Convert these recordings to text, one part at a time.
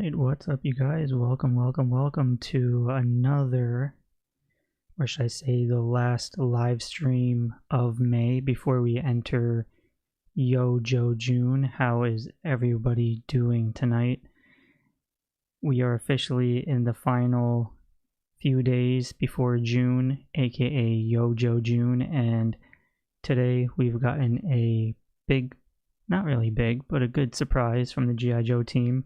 Alright, what's up you guys? Welcome to another, or should I say the last live stream of May before we enter YoJo June. How is everybody doing tonight? We are officially in the final few days before June, aka YoJo June, and today we've gotten a big, not really big, but a good surprise from the GI Joe team,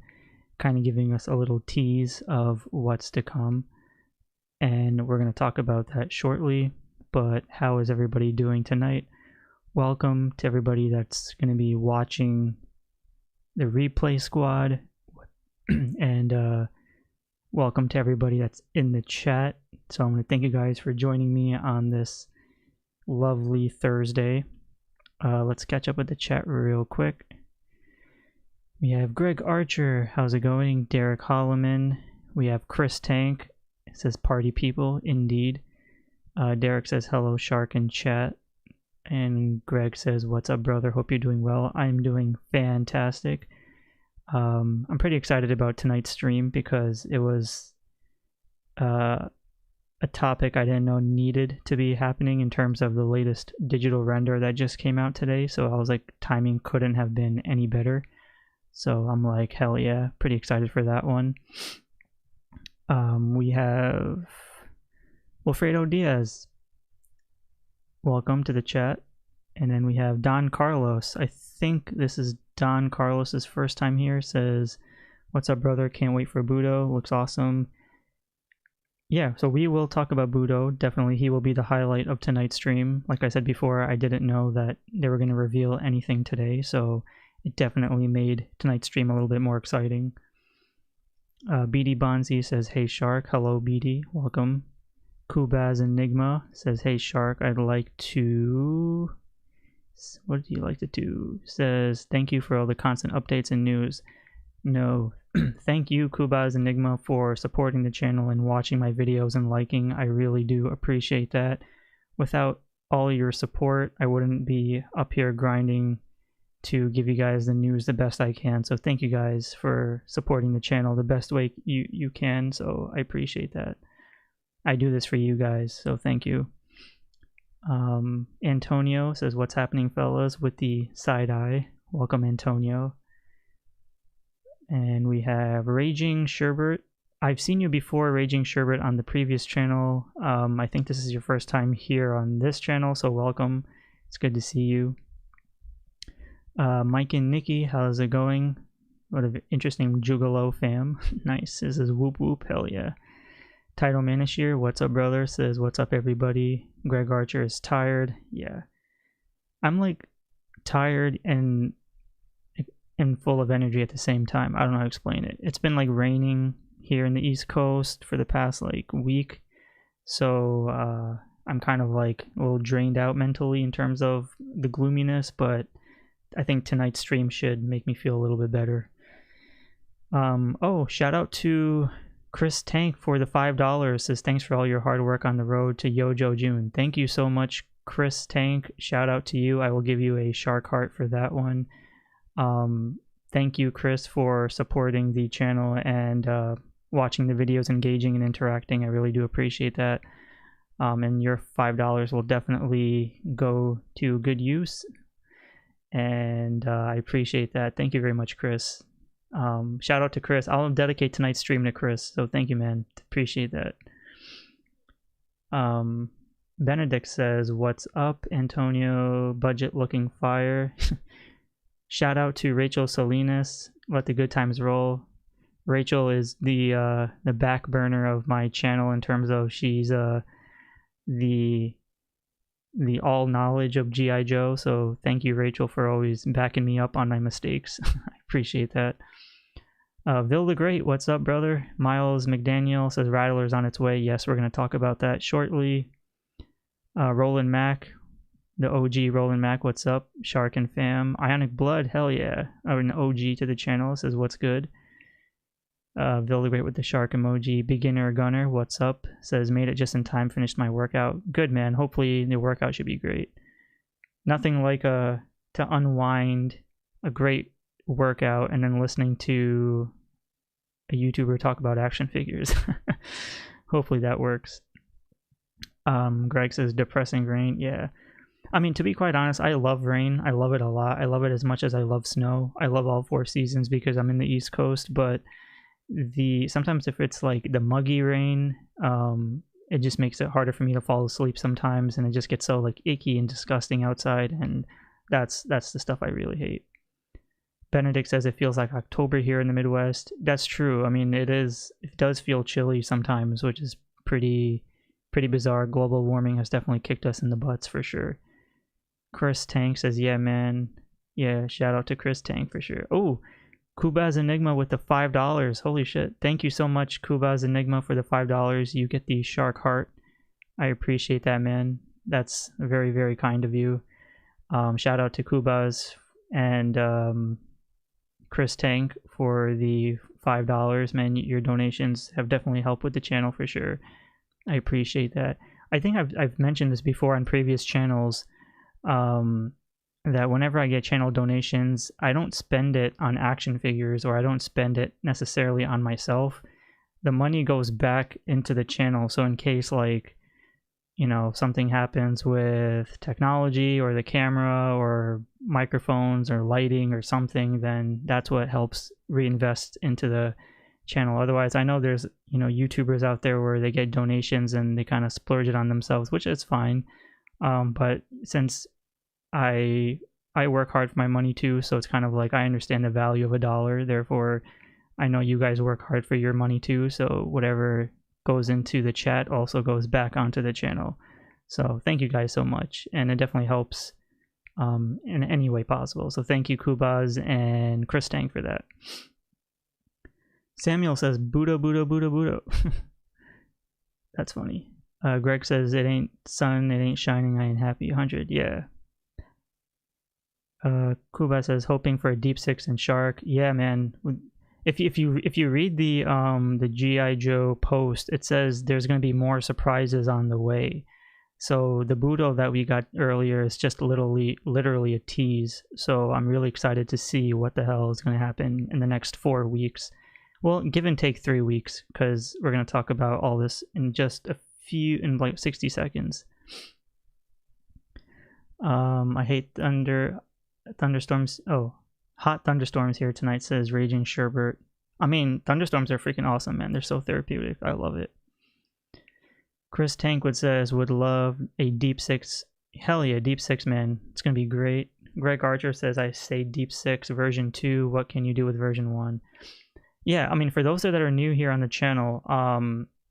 kind of giving us a little tease of what's to come, and we're going to talk about that shortly. But how is everybody doing tonight? Welcome to everybody that's going to be watching the replay squad, and welcome to everybody that's in the chat. So I'm going to thank you guys for joining me on this lovely Thursday. Let's catch up with the chat real quick. We have Greg Archer, how's it going? Derek Holloman. We have Chris Tank, it says party people, indeed. Derek says hello Shark in chat. And Greg says what's up brother, hope you're doing well. I'm doing fantastic. I'm pretty excited about tonight's stream because it was a topic I didn't know needed to be happening in terms of the latest digital render that just came out today. So I was like, timing couldn't have been any better. So I'm like, hell yeah, pretty excited for that one. We have Wilfredo Diaz. Welcome to the chat. And then we have Don Carlos. I think this is Don Carlos's first time here. Says, what's up, brother? Can't wait for Budo. Looks awesome. Yeah, so we will talk about Budo. Definitely, he will be the highlight of tonight's stream. Like I said before, I didn't know that they were going to reveal anything today, so it definitely made tonight's stream a little bit more exciting. BD Bonzi says, hey Shark. Hello BD, welcome. Kubaz Enigma says, hey Shark, I'd like to... What do you like to do? Says, thank you for all the constant updates and news. No, thank you Kubaz Enigma for supporting the channel and watching my videos and liking. I really do appreciate that. Without all your support, I wouldn't be up here grinding to give you guys the news the best I can. So thank you guys for supporting the channel the best way you can. So I appreciate that. I do this for you guys, so thank you. Antonio says, what's happening fellas, with the side eye. Welcome Antonio. And we have Raging Sherbert. I've seen you before, Raging Sherbert, on the previous channel. I think this is your first time here on this channel, so welcome. It's good to see you. Mike and Nikki, how's it going? What an interesting Juggalo fam. Nice. This is whoop whoop, hell yeah. Title Manishir, what's up brother? Says, what's up everybody? Greg Archer is tired. Yeah. I'm like tired and full of energy at the same time. I don't know how to explain it. It's been like raining here in the East Coast for the past like week. So I'm kind of like a little drained out mentally in terms of the gloominess, but I think tonight's stream should make me feel a little bit better. Oh, shout out to Chris Tank for the $5. Says, thanks for all your hard work on the road to YoJo June. Thank you so much, Chris Tank. Shout out to you. I will give you a shark heart for that one. Thank you, Chris, for supporting the channel and watching the videos, engaging and interacting. I really do appreciate that. And your $5 will definitely go to good use. And I appreciate that. Thank you very much, Chris. Shout out to Chris. I'll dedicate tonight's stream to Chris, so thank you, man. Appreciate that. Benedict says, what's up, Antonio? Budget looking fire. Shout out to Rachel Salinas. Let the good times roll. Rachel is the back burner of my channel in terms of she's the all knowledge of GI Joe. So thank you, Rachel, for always backing me up on my mistakes. I appreciate that. Vil the Great, what's up, brother? Miles McDaniel says Rattler's on its way. Yes, we're going to talk about that shortly. Roland Mack, the OG Roland Mack, what's up? Shark and fam. Ionic Blood, hell yeah. An OG to the channel, says what's good. Vil the Great with the shark emoji. Beginner Gunner, what's up? Says made it just in time, finished my workout. Good, man. Hopefully the workout should be great. Nothing like to unwind a great workout and then listening to a YouTuber talk about action figures. Hopefully that works. Greg says depressing rain. Yeah. I mean, to be quite honest, I love rain. I love it a lot. I love it as much as I love snow. I love all 4 seasons because I'm in the East Coast, but sometimes if it's like the muggy rain, it just makes it harder for me to fall asleep sometimes, and it just gets so like icky and disgusting outside, and that's the stuff I really hate. Benedict says it feels like October here in the Midwest. That's true. I mean, it does feel chilly sometimes, which is pretty bizarre. Global warming has definitely kicked us in the butts for sure. Chris Tank says, yeah, man. Yeah, shout out to Chris Tank for sure. Oh, Kubaz Enigma with the $5. Holy shit. Thank you so much, Kubaz Enigma, for the $5. You get the shark heart. I appreciate that, man. That's very, very kind of you. Shout out to Kubaz and Chris Tank for the $5. Man, your donations have definitely helped with the channel for sure. I appreciate that. I think I've mentioned this before on previous channels, that whenever I get channel donations, I don't spend it on action figures, or I don't spend it necessarily on myself. The money goes back into the channel, so in case, like, you know, something happens with technology or the camera or microphones or lighting or something, then that's what helps reinvest into the channel. Otherwise, I know there's, you know, YouTubers out there where they get donations and they kind of splurge it on themselves, which is fine. But since I work hard for my money too, so it's kind of like I understand the value of $1, therefore I know you guys work hard for your money too, so whatever goes into the chat also goes back onto the channel. So thank you guys so much, and it definitely helps in any way possible. So thank you, Kubaz and Chris Tang, for that. Samuel says Budo Budo Budo Budo. That's funny. Greg says it ain't sun, it ain't shining, I ain't happy. 100. Yeah. Kuba says hoping for a Deep Six and Shark. Yeah, man. If you read the GI Joe post, it says there's gonna be more surprises on the way. So the Budo that we got earlier is just literally a tease. So I'm really excited to see what the hell is gonna happen in the next 4 weeks. Well, give and take 3 weeks, because we're gonna talk about all this in just in like 60 seconds. I hate thunderstorms. Oh, hot thunderstorms here tonight, says Raging Sherbert. I mean, thunderstorms are freaking awesome, man. They're so therapeutic. I love it. Chris Tankwood says would love a Deep Six. Hell yeah, Deep Six, man. It's gonna be great. Greg Archer says I say Deep Six version 2. What can you do with version 1? Yeah, I mean, for those that are new here on the channel,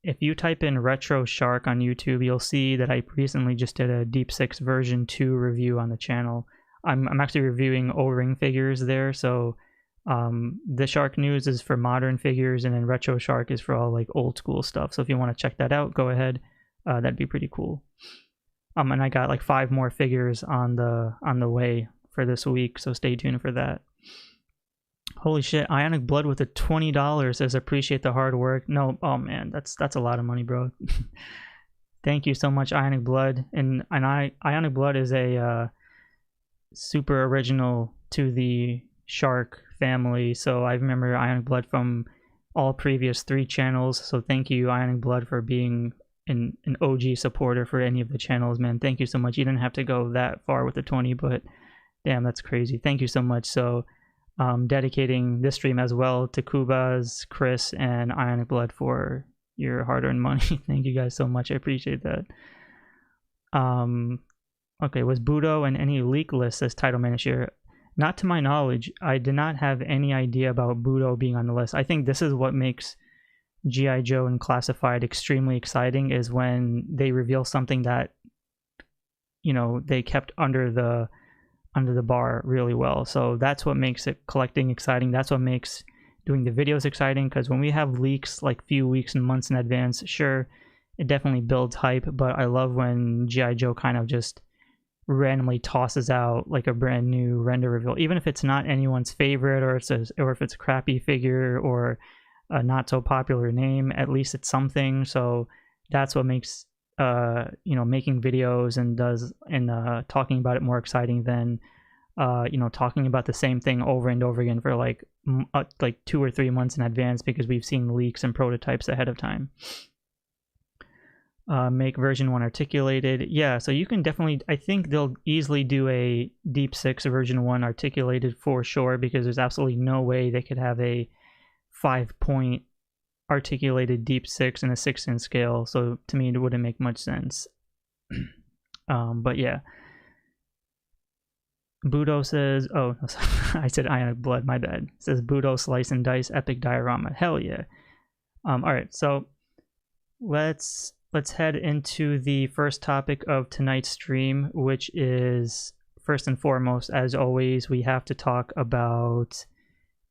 if you type in Retro Shark on YouTube, you'll see that I recently just did a Deep Six version 2 review on the channel. I'm actually reviewing O-ring figures there, so the SHARKNEWZ is for modern figures, and then Retro Shark is for all like old school stuff. So if you want to check that out, go ahead. That'd be pretty cool. And I got like 5 more figures on the way for this week, so stay tuned for that. Holy shit, Ionic Blood with a $20 says appreciate the hard work. No, oh man, that's a lot of money, bro. Thank you so much, Ionic Blood. And Ionic Blood is a super original to the Shark family, so I remember Ionic Blood from all previous 3 channels. So thank you, Ionic Blood, for being an OG supporter for any of the channels, man. Thank you so much. You didn't have to go that far with the 20, but damn, that's crazy. Thank you so much. So dedicating this stream as well to Kubaz, Chris, and Ionic Blood for your hard-earned money. Thank you guys so much. I appreciate that. Okay, was Budo in any leak list as title manager? Not to my knowledge. I did not have any idea about Budo being on the list. I think this is what makes GI Joe and Classified extremely exciting, is when they reveal something that, you know, they kept under the bar really well. So that's what makes it collecting exciting. That's what makes doing the videos exciting, because when we have leaks like few weeks and months in advance, sure, it definitely builds hype, but I love when GI Joe kind of just randomly tosses out like a brand new render reveal, even if it's not anyone's favorite, or if it's a crappy figure or a not so popular name. At least it's something. So that's what makes you know, making videos and talking about it more exciting than you know, talking about the same thing over and over again for like like 2 or 3 months in advance because we've seen leaks and prototypes ahead of time. Make version 1 articulated. Yeah, so you can definitely, I think they'll easily do a Deep 6 version 1 articulated for sure, because there's absolutely no way they could have a 5-point articulated Deep 6 in a 6-inch scale. So to me, it wouldn't make much sense. But yeah. Budo says, oh, I said Ionic Blood, my bad. It says Budo Slice and Dice Epic Diorama. Hell yeah. Alright, so let's head into the first topic of tonight's stream, which is, first and foremost, as always, we have to talk about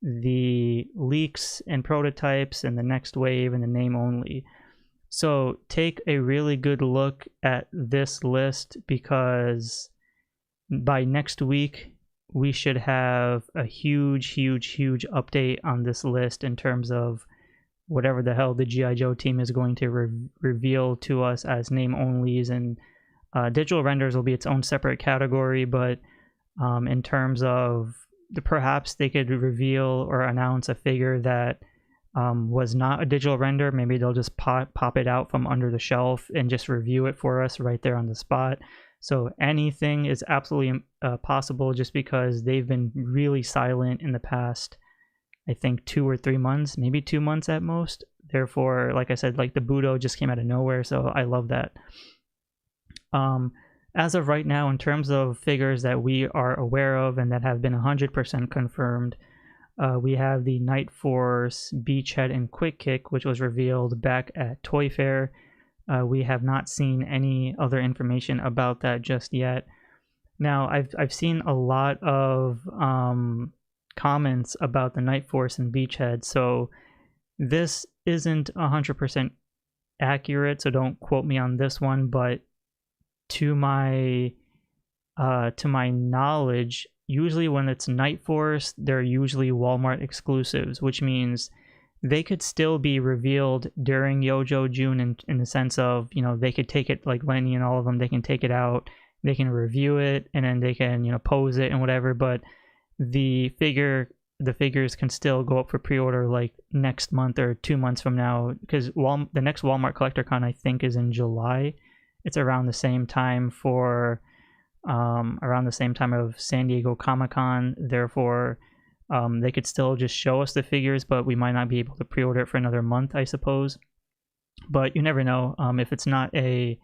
the leaks and prototypes and the next wave and the name only. So take a really good look at this list, because by next week we should have a huge update on this list in terms of whatever the hell the G.I. Joe team is going to reveal to us as name onlys, and digital renders will be its own separate category. But in terms of perhaps they could reveal or announce a figure that was not a digital render. Maybe they'll just pop it out from under the shelf and just review it for us right there on the spot. So anything is absolutely possible, just because they've been really silent in the past, I think 2 or 3 months, maybe 2 months at most. Therefore, like I said, like the Budo just came out of nowhere, so I love that. As of right now, in terms of figures that we are aware of and that have been 100% confirmed, we have the NIGHTFORCE, BEACHHEAD, and QUICKKICK, which was revealed back at Toy Fair. We have not seen any other information about that just yet. Now, I've seen a lot of comments about the NIGHTFORCE and BEACHHEAD, so this isn't 100% accurate, so don't quote me on this one, but to my knowledge, usually when it's NIGHTFORCE, they're usually Walmart exclusives, which means they could still be revealed during YoJo June in the sense of, you know, they could take it, like Lenny and all of them, they can take it out, they can review it, and then they can, you know, pose it and whatever, but the figures can still go up for pre-order like next month or 2 months from now, because the next Walmart CollectorCon, I think, is in July. It's around the same time of San Diego Comic-Con. Therefore, they could still just show us the figures, but we might not be able to pre-order it for another month, I suppose. But you never know. If it's not a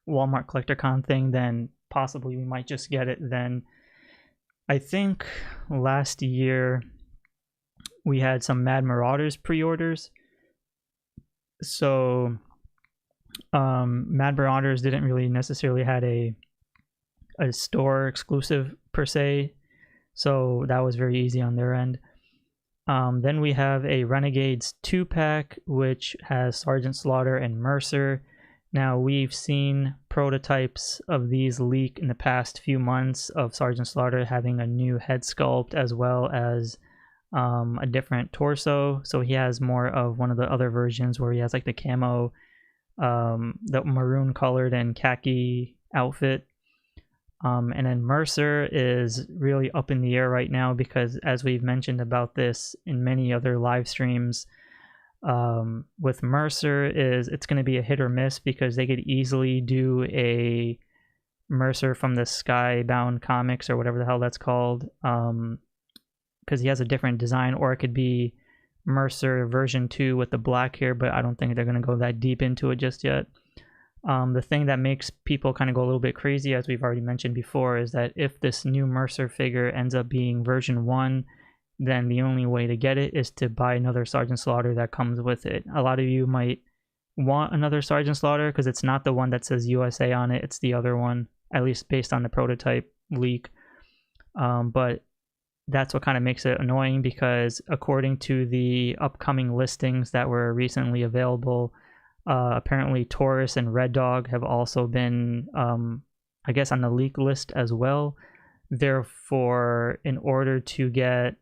Walmart CollectorCon thing, then possibly we might just get it then. I think last year we had some Mad Marauders pre-orders. So Mad Marauders didn't really necessarily had a store exclusive per se, so that was very easy on their end. Then we have a Renegades 2-pack, which has Sergeant Slaughter and Mercer. Now, we've seen prototypes of these leak in the past few months of Sergeant Slaughter having a new head sculpt as well as a different torso. So he has more of one of the other versions where he has like the camo, the maroon colored and khaki outfit. And then Mercer is really up in the air right now because, as we've mentioned about this in many other live streams, with Mercer it's going to be a hit or miss, because they could easily do a Mercer from the Skybound comics or whatever the hell that's called, because he has a different design, or it could be Mercer version 2 with the black hair, but I don't think they're going to go that deep into it just yet. The thing that makes people kind of go a little bit crazy, as we've already mentioned before, is that if this new Mercer figure ends up being version 1, then the only way to get it is to buy another Sergeant Slaughter that comes with it. A lot of you might want another Sergeant Slaughter because it's not the one that says USA on it, it's the other one, at least based on the prototype leak. But that's what kind of makes it annoying, because according to the upcoming listings that were recently available, apparently Taurus and Reddog have also been, I guess, on the leak list as well. Therefore, in order to get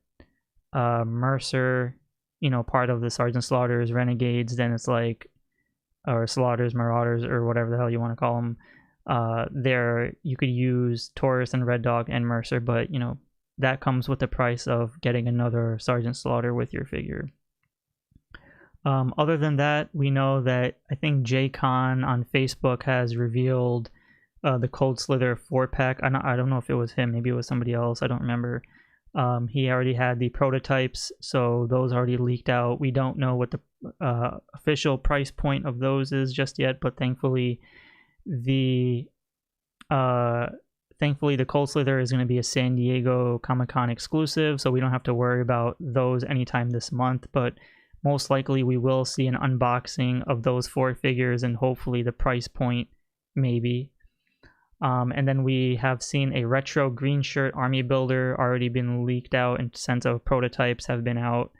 Mercer, you know, part of the Sergeant Slaughter's Renegades, then it's like, or Slaughter's Marauders, or whatever the hell you want to call them, there you could use Taurus and Reddog and Mercer, but, you know, that comes with the price of getting another Sergeant Slaughter with your figure. Other than that, we know that I think JCon on Facebook has revealed the Cold Slither 4-pack. I don't know if it was him, maybe it was somebody else, I don't remember. He already had the prototypes, so those already leaked out. We don't know what the official price point of those is just yet, but thankfully the Cold Slither is going to be a San Diego Comic-Con exclusive, so we don't have to worry about those anytime this month, but most likely we will see an unboxing of those 4 figures and hopefully the price point, maybe. And then we have seen a retro Greenshirt army builder already been leaked out, and sense of prototypes have been out.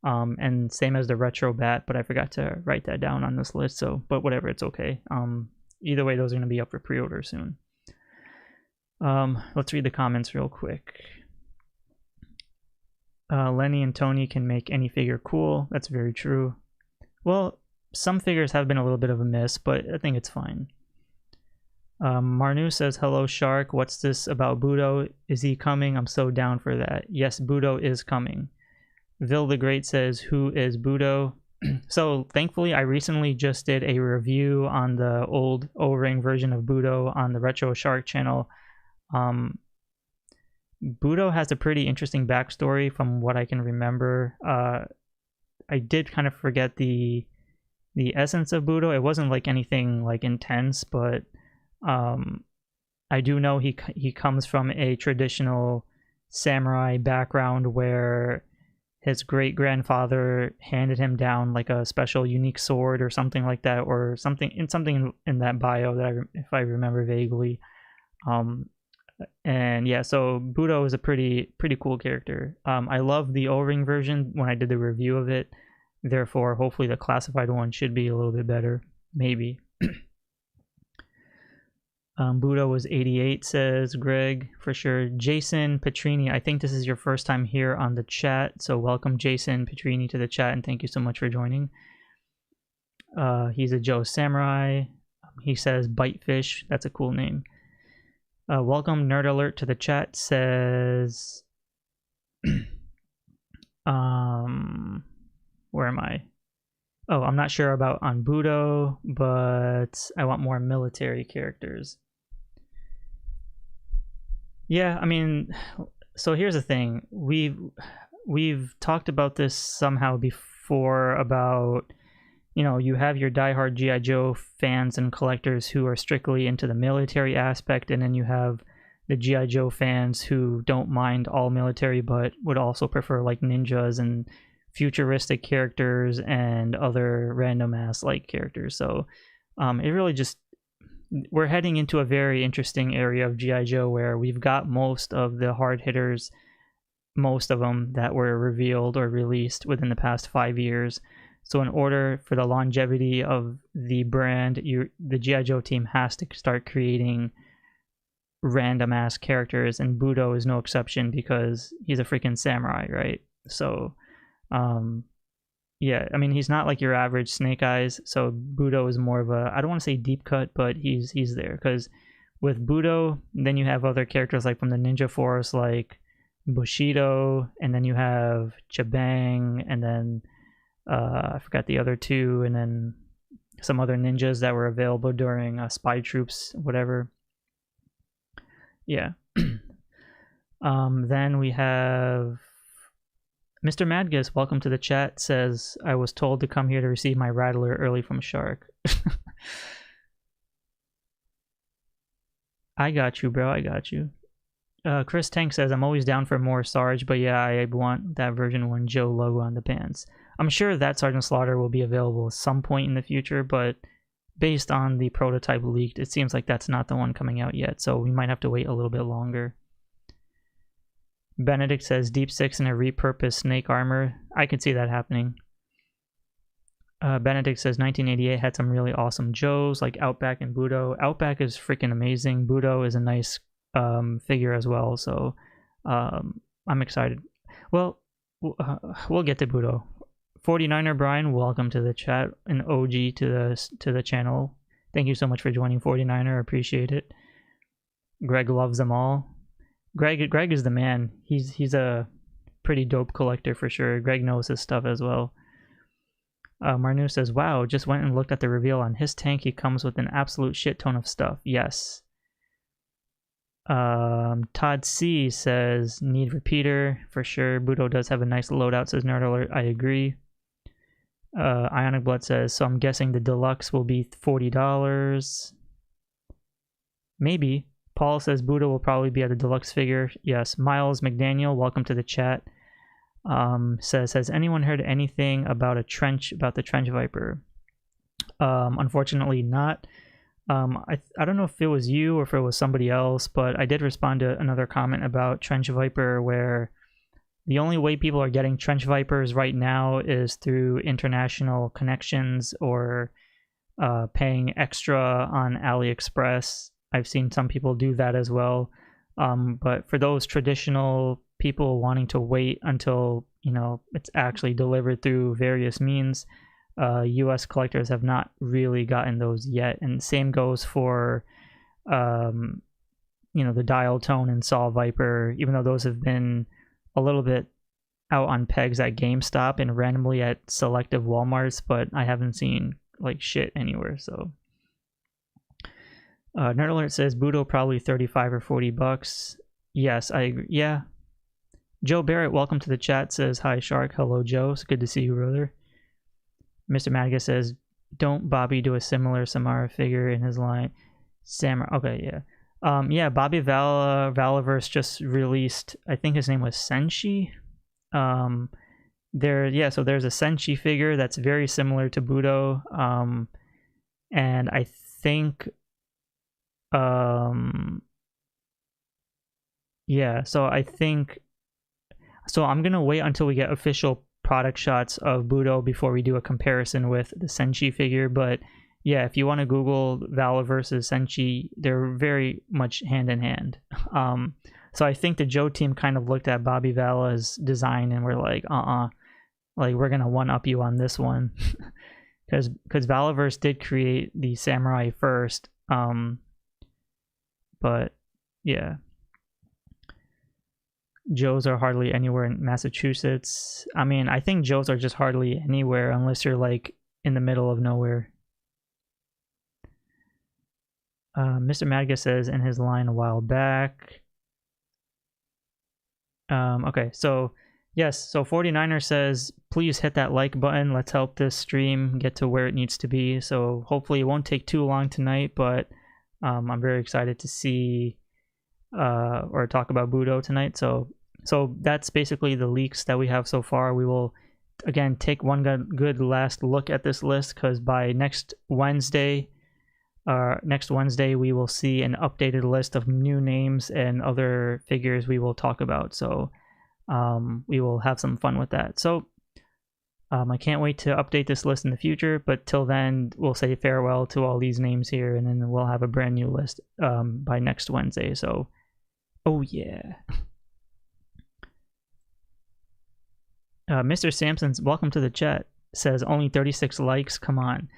And same as the retro bat, but I forgot to write that down on this list, so, but whatever, it's okay. Either way, those are going to be up for pre-order soon. Let's read the comments real quick. Lenny and Tony can make any figure cool. That's very true. Well, some figures have been a little bit of a miss, but I think it's fine. Marnu says, hello Shark, what's this about Budo? Is he coming? I'm so down for that. Yes, Budo is coming. Vil the Great says, who is Budo? So thankfully I recently just did a review on the old O-ring version of Budo on the Retro Shark channel. Budo has a pretty interesting backstory from what I can remember. I did kind of forget the essence of Budo. It wasn't like anything like intense, but I do know he comes from a traditional samurai background where his great-grandfather handed him down like a special unique sword or something like that, or something in that bio that if I remember vaguely. And yeah, so Budo is a pretty cool character. I love the O-ring version when I did the review of it, therefore hopefully the classified one should be a little bit better, maybe. Budo was 88, says Greg, for sure. Jason Petrini, I think this is your first time here on the chat, so welcome Jason Petrini to the chat, and thank you so much for joining. He's a Joe Samurai. He says Bitefish, that's a cool name. Welcome Nerd Alert to the chat, says... where am I? Oh, I'm not sure about on Budo, but I want more military characters. Yeah, I mean, so here's the thing. We've talked about this somehow before about, you know, you have your diehard G.I. Joe fans and collectors who are strictly into the military aspect, and then you have the G.I. Joe fans who don't mind all military but would also prefer like ninjas and futuristic characters and other random ass like characters. So it really just, we're heading into a very interesting area of G.I. Joe where we've got most of the hard hitters, most of them that were revealed or released within the past 5 years. So in order for the longevity of the brand, the G.I. Joe team has to start creating random ass characters, and Budo is no exception because he's a freaking samurai, right? So yeah, I mean, he's not like your average Snake Eyes, so Budo is more of a, I don't want to say deep cut, but he's there, because with Budo, then you have other characters like from the Ninja Force, like Bushido, and then you have Chabang, and then I forgot the other two, and then some other ninjas that were available during Spy Troops, whatever. Yeah. Then we have Mr. Madgus, welcome to the chat, says, I was told to come here to receive my Rattler early from Shark. I got you, bro, I got you. Chris Tank says, I'm always down for more Sarge, but yeah, I want that version 1 Joe logo on the pants. I'm sure that Sergeant Slaughter will be available at some point in the future, but based on the prototype leaked, it seems like that's not the one coming out yet, so we might have to wait a little bit longer. Benedict says, Deep Six in a repurposed Snake armor. I could see that happening. Benedict says, 1988 had some really awesome Joes, like Outback and Budo. Outback is freaking amazing. Budo is a nice figure as well, so I'm excited. Well, we'll get to Budo. 49er Brian, welcome to the chat, an OG to the channel. Thank you so much for joining, 49er. Appreciate it. Greg loves them all. Greg is the man. He's a pretty dope collector for sure. Greg knows his stuff as well. Marnu says, wow, just went and looked at the reveal on his tank. He comes with an absolute shit ton of stuff. Yes. Todd C says, need repeater for sure. Budo does have a nice loadout, says Nerd Alert. I agree. Ionic Blood says, so I'm guessing the deluxe will be $40. Maybe. Paul says Budo will probably be at the deluxe figure. Yes. Miles McDaniel, welcome to the chat. Says, has anyone heard anything about the Trench Viper? Unfortunately not. I don't know if it was you or if it was somebody else, but I did respond to another comment about Trench Viper where the only way people are getting Trench Vipers right now is through international connections or paying extra on AliExpress. I've seen some people do that as well. But for those traditional people wanting to wait until, you know, it's actually delivered through various means, US collectors have not really gotten those yet. And same goes for, you know, the Dial Tone and Saw Viper, even though those have been a little bit out on pegs at GameStop and randomly at selective Walmarts, but I haven't seen like shit anywhere. So Nerd Alert says Budo probably 35 or 40 bucks. Yes, I agree. Yeah. Joe Barrett, welcome to the chat, says hi Shark. Hello Joe, it's good to see you, brother. Mr. Madiga says, don't Bobby do a similar Samara figure in his line? Samurai. Okay, yeah. Yeah, Bobby Valaverse just released, I think his name was Senshi. So there's a Senshi figure that's very similar to Budo. And I think so I'm gonna wait until we get official product shots of Budo before we do a comparison with the Senshi figure. But yeah, if you want to Google Vala versus Senshi, they're very much hand in hand. So I think the Joe team kind of looked at Bobby Vala's design and were like, like we're gonna one up you on this one, because Valaverse did create the Samurai first. But yeah. Joes are hardly anywhere in Massachusetts. I mean, I think Joes are just hardly anywhere unless you're like in the middle of nowhere. Mr. Madiga says in his line a while back. Okay, so yes, so 49er says, please hit that like button. Let's help this stream get to where it needs to be. So hopefully it won't take too long tonight, but I'm very excited to see or talk about Budo tonight. So that's basically the leaks that we have so far. We will again take one good last look at this list, because by next Wednesday we will see an updated list of new names and other figures we will talk about. So we will have some fun with that. So I can't wait to update this list in the future, but till then we'll say farewell to all these names here, and then we'll have a brand new list by next Wednesday. So oh yeah. Mr. Sampson's welcome to the chat, says only 36 likes. Come on.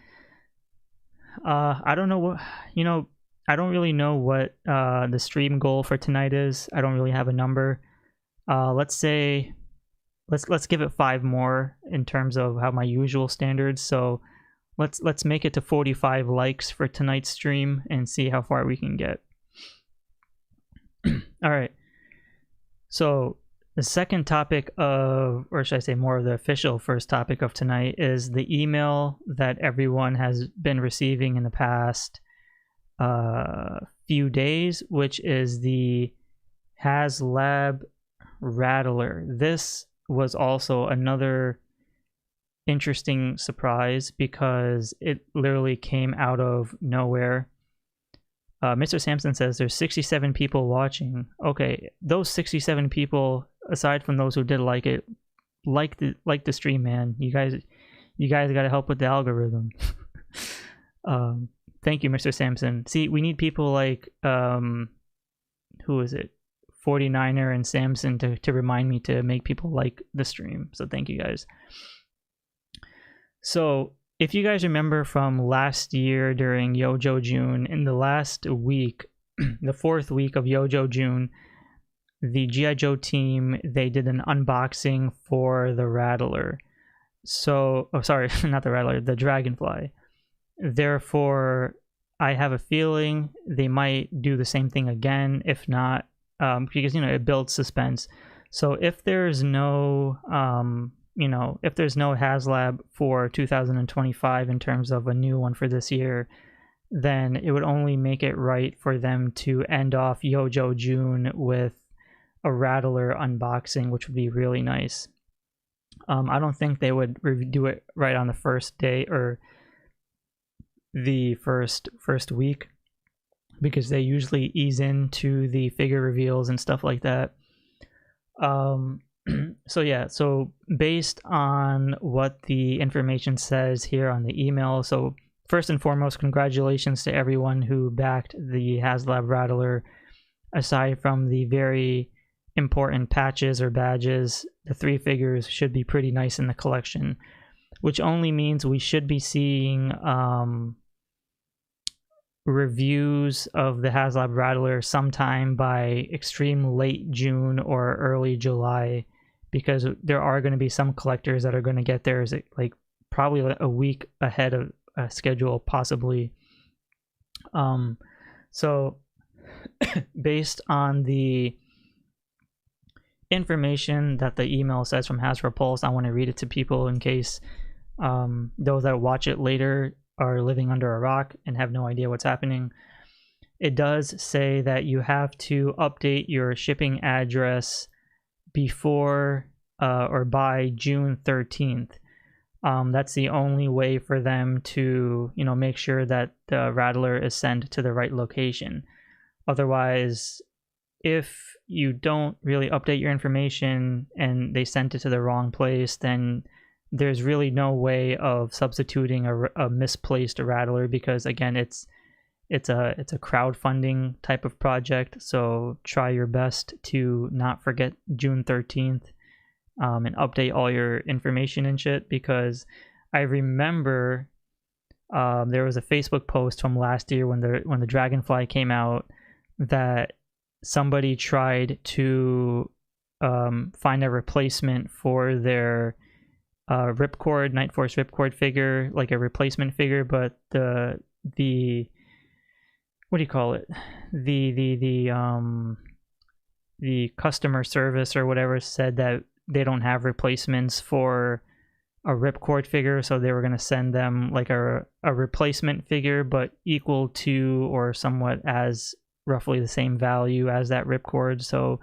I don't know what, you know, I don't really know what the stream goal for tonight is. I don't really have a number. Let's say let's give it 5 more in terms of how my usual standards. So let's make it to 45 likes for tonight's stream and see how far we can get. All right. So the second topic of, or should I say more of the official first topic of tonight, is the email that everyone has been receiving in the past few days, which is the Haslab Rattler. This was also another interesting surprise because it literally came out of nowhere. Mr. Sampson says there's 67 people watching. Okay, those 67 people, aside from those who did like it, like the stream, man. You guys got to help with the algorithm. Thank you, Mr. Sampson. See, we need people like who is it? 49er and Samson to remind me to make people like the stream. So thank you guys. So if you guys remember from last year during YoJo June, in the last week, the 4th week of YoJo June, the G.I. Joe team, they did an unboxing for the Rattler. So, oh, sorry, not the Rattler, the Dragonfly. Therefore, I have a feeling they might do the same thing again. If not, because, you know, it builds suspense. So if there's no, you know, if there's no HasLab for 2025 in terms of a new one for this year, then it would only make it right for them to end off YoJo June with a Rattler unboxing, which would be really nice. I don't think they would do it right on the first day or the first week, because they usually ease into the figure reveals and stuff like that. So yeah, so based on what the information says here on the email, so first and foremost, congratulations to everyone who backed the Haslab Rattler. Aside from the very important patches or badges, the 3 figures should be pretty nice in the collection, which only means we should be seeing reviews of the Haslab Rattler sometime by extreme late June or early July, because there are going to be some collectors that are going to get theirs like probably a week ahead of schedule, possibly. So based on the information that the email says from Hasbro Pulse, I want to read it to people in case those that watch it later are living under a rock and have no idea what's happening. It does say that you have to update your shipping address before or by June 13th. That's the only way for them to, you know, make sure that the Rattler is sent to the right location. Otherwise, if you don't really update your information and they sent it to the wrong place, then there's really no way of substituting a misplaced Rattler, because again, it's a crowdfunding type of project. So try your best to not forget June 13th and update all your information and shit, because I remember there was a Facebook post from last year when the Dragonfly came out that somebody tried to find a replacement for their Ripcord, NIGHTFORCE Ripcord figure, like a replacement figure, but the what do you call it? The customer service or whatever said that they don't have replacements for a Ripcord figure, so they were going to send them like a replacement figure, but equal to or somewhat as roughly the same value as that Ripcord. So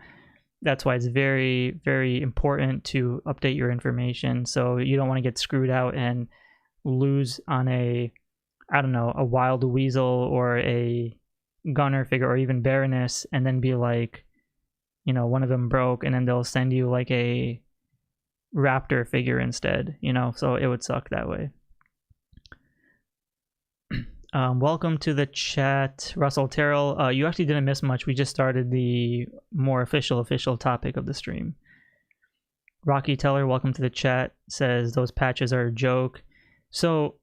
that's why it's very, very important to update your information, so you don't want to get screwed out and lose on a, I don't know, a Wild Weasel or a Gunner figure or even Baroness, and then be like, you know, one of them broke, and then they'll send you like a Raptor figure instead, you know, so it would suck that way. Welcome to the chat, Russell Terrell. You actually didn't miss much. We just started the more official topic of the stream. Rocky Teller, welcome to the chat, says those patches are a joke. So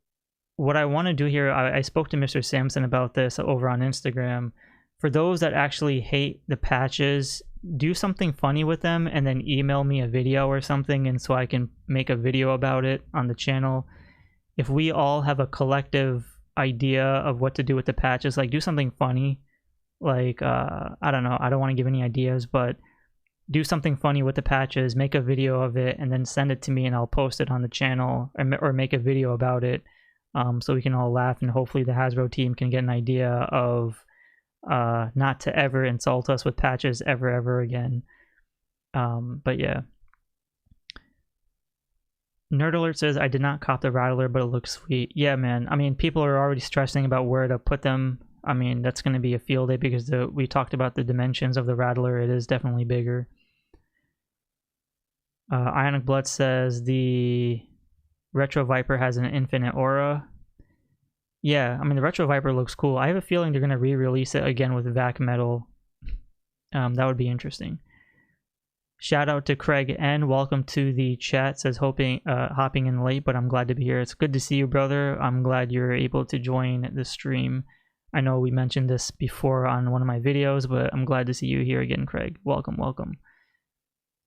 what I want to do here, I spoke to Mr. Sampson about this over on Instagram. For those that actually hate the patches, do something funny with them and then email me a video or something, and so I can make a video about it on the channel. If we all have a collective idea of what to do with the patches, like do something funny, like I don't know, I don't want to give any ideas, but do something funny with the patches, make a video of it, and then send it to me and I'll post it on the channel, or make a video about it, so we can all laugh, and hopefully the Hasbro team can get an idea of not to ever insult us with patches ever again. But yeah. Nerd Alert says, I did not cop the Rattler, but it looks sweet. Yeah, man. I mean, people are already stressing about where to put them. I mean, that's going to be a field day, because we talked about the dimensions of the Rattler. It is definitely bigger. Ionic Blood says, the Retro Viper has an infinite aura. Yeah, I mean, the Retro Viper looks cool. I have a feeling they're going to re-release it again with Vac Metal. That would be interesting. Shout out to Craig N. Welcome to the chat. Says hopping in late, but I'm glad to be here. It's good to see you, brother. I'm glad you're able to join the stream. I know we mentioned this before on one of my videos, but I'm glad to see you here again, Craig. Welcome, welcome.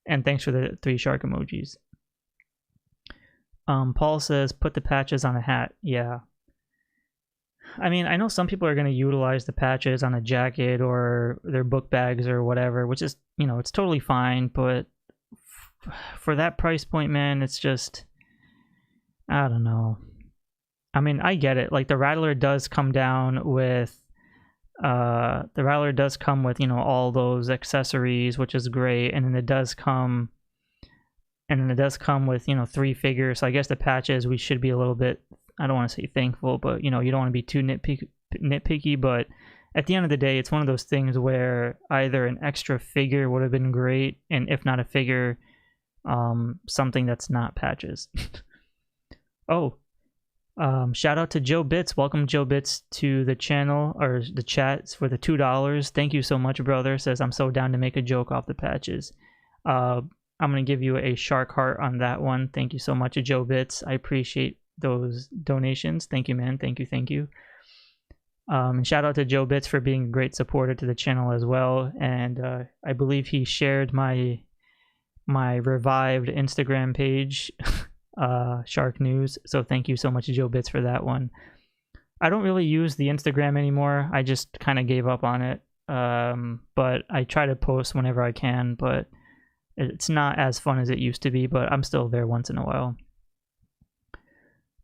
And thanks for the 3 shark emojis. Paul says, put the patches on a hat. Yeah. I mean, I know some people are going to utilize the patches on a jacket or their book bags or whatever, which is, you know, it's totally fine. But for that price point, man, it's just, I don't know. I mean, I get it. Like, the Rattler does come down with, you know, all those accessories, which is great. And then it does come with, you know, 3 figures. So I guess the patches, we should be a little bit, I don't want to say thankful, but, you know, you don't want to be too nitpicky. But at the end of the day, it's one of those things where either an extra figure would have been great, and if not a figure, something that's not patches. Oh, shout out to Joe Bits. Welcome, Joe Bits, to the channel, or the chat, for the $2. Thank you so much, brother. Says, I'm so down to make a joke off the patches. I'm going to give you a shark heart on that one. Thank you so much, Joe Bits. I appreciate those donations. Thank you, man. Thank you, thank you. And shout out to Joe Bits for being a great supporter to the channel as well. And I believe he shared my revived Instagram page, SHARKNEWZ. So thank you so much, Joe Bits, for that one. I don't really use the Instagram anymore. I just kind of gave up on it. But I try to post whenever I can, but it's not as fun as it used to be, but I'm still there once in a while.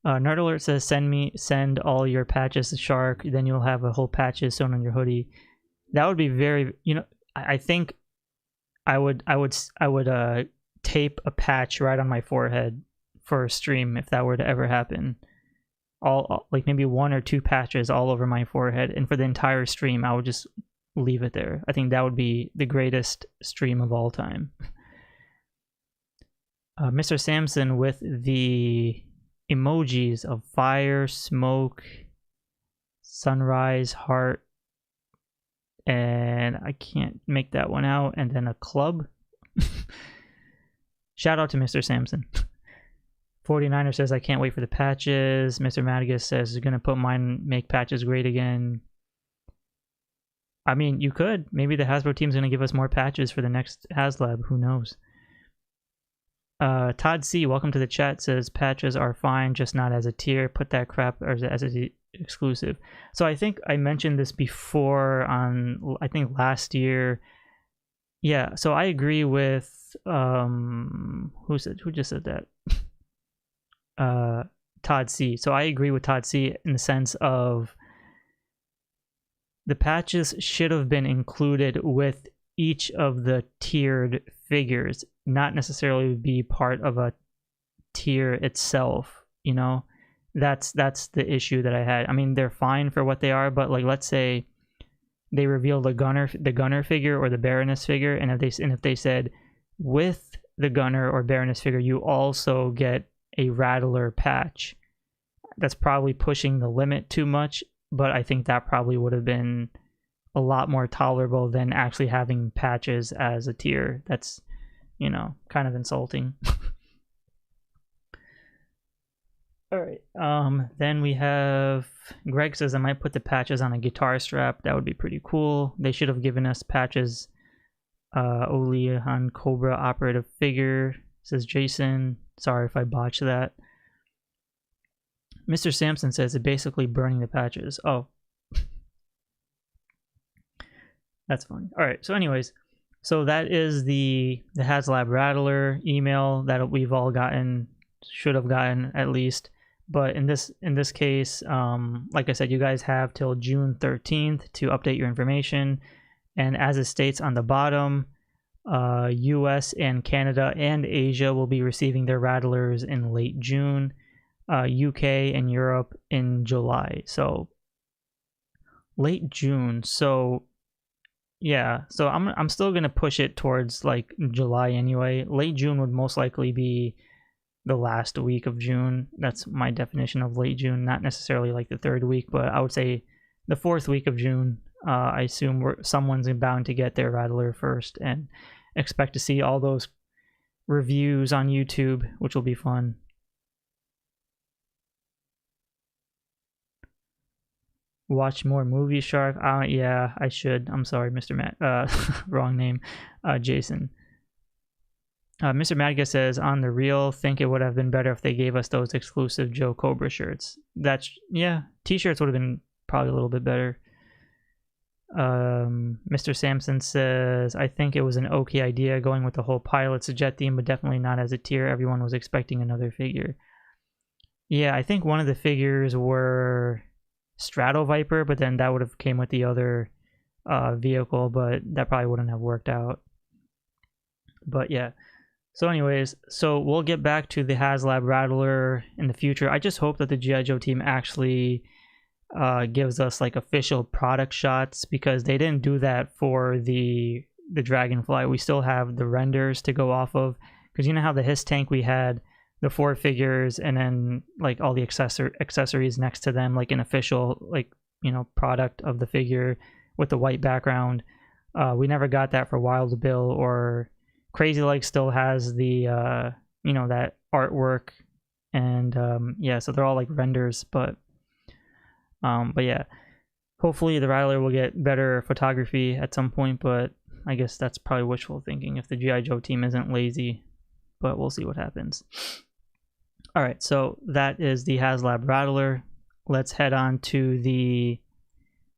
Nerd Alert says, send all your patches to Shark, then you'll have a whole patches sewn on your hoodie. That would be very, you know, I think I would tape a patch right on my forehead for a stream if that were to ever happen. All like maybe 1 or 2 patches all over my forehead, and for the entire stream I would just leave it there. I think that would be the greatest stream of all time. Mr. Samson with the emojis of fire, smoke, sunrise, heart, and I can't make that one out, and then a club. Shout out to Mr. Samson. 49er says, I can't wait for the patches. Mr. Madigus says, he's going to put mine, make patches great again. I mean, you could. Maybe the Hasbro team's going to give us more patches for the next HasLab. Who knows? Todd C, welcome to the chat, says, patches are fine, just not as a tier. Put that crap as an exclusive. So I think I mentioned this before on, I think, last year. Yeah, so I agree with, who just said that? Todd C. So I agree with Todd C in the sense of the patches should have been included with each of the tiered figures, not necessarily be part of a tier itself, you know? That's the issue that I had. I mean, they're fine for what they are, but like, let's say they reveal the gunner figure or the Baroness figure, and if they said with the gunner or Baroness figure you also get a Rattler patch, that's probably pushing the limit too much, but I think that probably would have been a lot more tolerable than actually having patches as a tier. That's, you know, kind of insulting. All right, then we have Greg says, I might put the patches on a guitar strap. That would be pretty cool. They should have given us patches. Olehan Cobra operative figure, says Jason. Sorry if I botched that. Mr. Sampson says it basically burning the patches. Oh. That's funny. All right, so anyways, so that is the Haslab Rattler email that we've all gotten, should have gotten at least. But in this case, like I said, you guys have till June 13th to update your information. And as it states on the bottom, US and Canada and Asia will be receiving their Rattlers in late June, UK and Europe in July. So late June. So yeah, so I'm still gonna push it towards like July anyway. Late June would most likely be the last week of June. That's my definition of late June, not necessarily like the 3rd week, but I would say the 4th week of June. I assume someone's bound to get their Rattler first, and expect to see all those reviews on YouTube, which will be fun. Watch more movies, Shark. Yeah, I should. I'm sorry, Mr. Matt. Wrong name. Jason. Mr. Madga says, on the real, think it would have been better if they gave us those exclusive Joe Cobra shirts. That's, yeah, t-shirts would have been probably a little bit better. Mr. Sampson says, I think it was an okay idea going with the whole pilot's jet theme, but definitely not as a tier. Everyone was expecting another figure. Yeah, I think one of the figures were Strato Viper, but then that would have came with the other vehicle, but that probably wouldn't have worked out. But yeah. So anyways, so we'll get back to the Haslab Rattler in the future. I just hope that the G.I. Joe team actually gives us like official product shots, because they didn't do that for the Dragonfly. We still have the renders to go off of, because you know how the His tank, we had the 4 figures and then like all the accessories next to them, like an official, like, you know, product of the figure with the white background. We never got that for Wild Bill, or Crazy Legs still has the you know, that artwork, and yeah, so they're all like renders, but yeah, hopefully the Rattler will get better photography at some point, but I guess that's probably wishful thinking if the G.I. Joe team isn't lazy, but we'll see what happens. All right, so that is the Haslab Rattler. Let's head on to the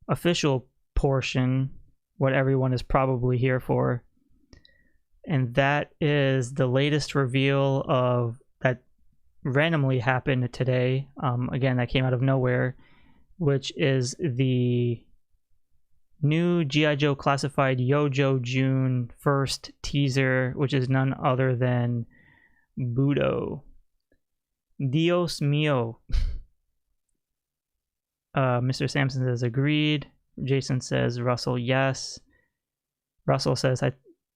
official portion, what everyone is probably here for. And that is the latest reveal of that randomly happened today. Again, that came out of nowhere, which is the new G.I. Joe Classified YoJo June first teaser, which is none other than Budo. Dios mío. Mr. Sampson says agreed. Jason says Russell, yes. Russell says, I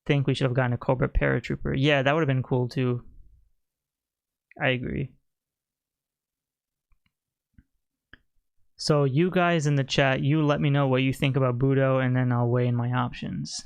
think we should have gotten a Cobra Paratrooper. Yeah, that would have been cool too. I agree. So you guys in the chat, you let me know what you think about Budo, and then I'll weigh in my options.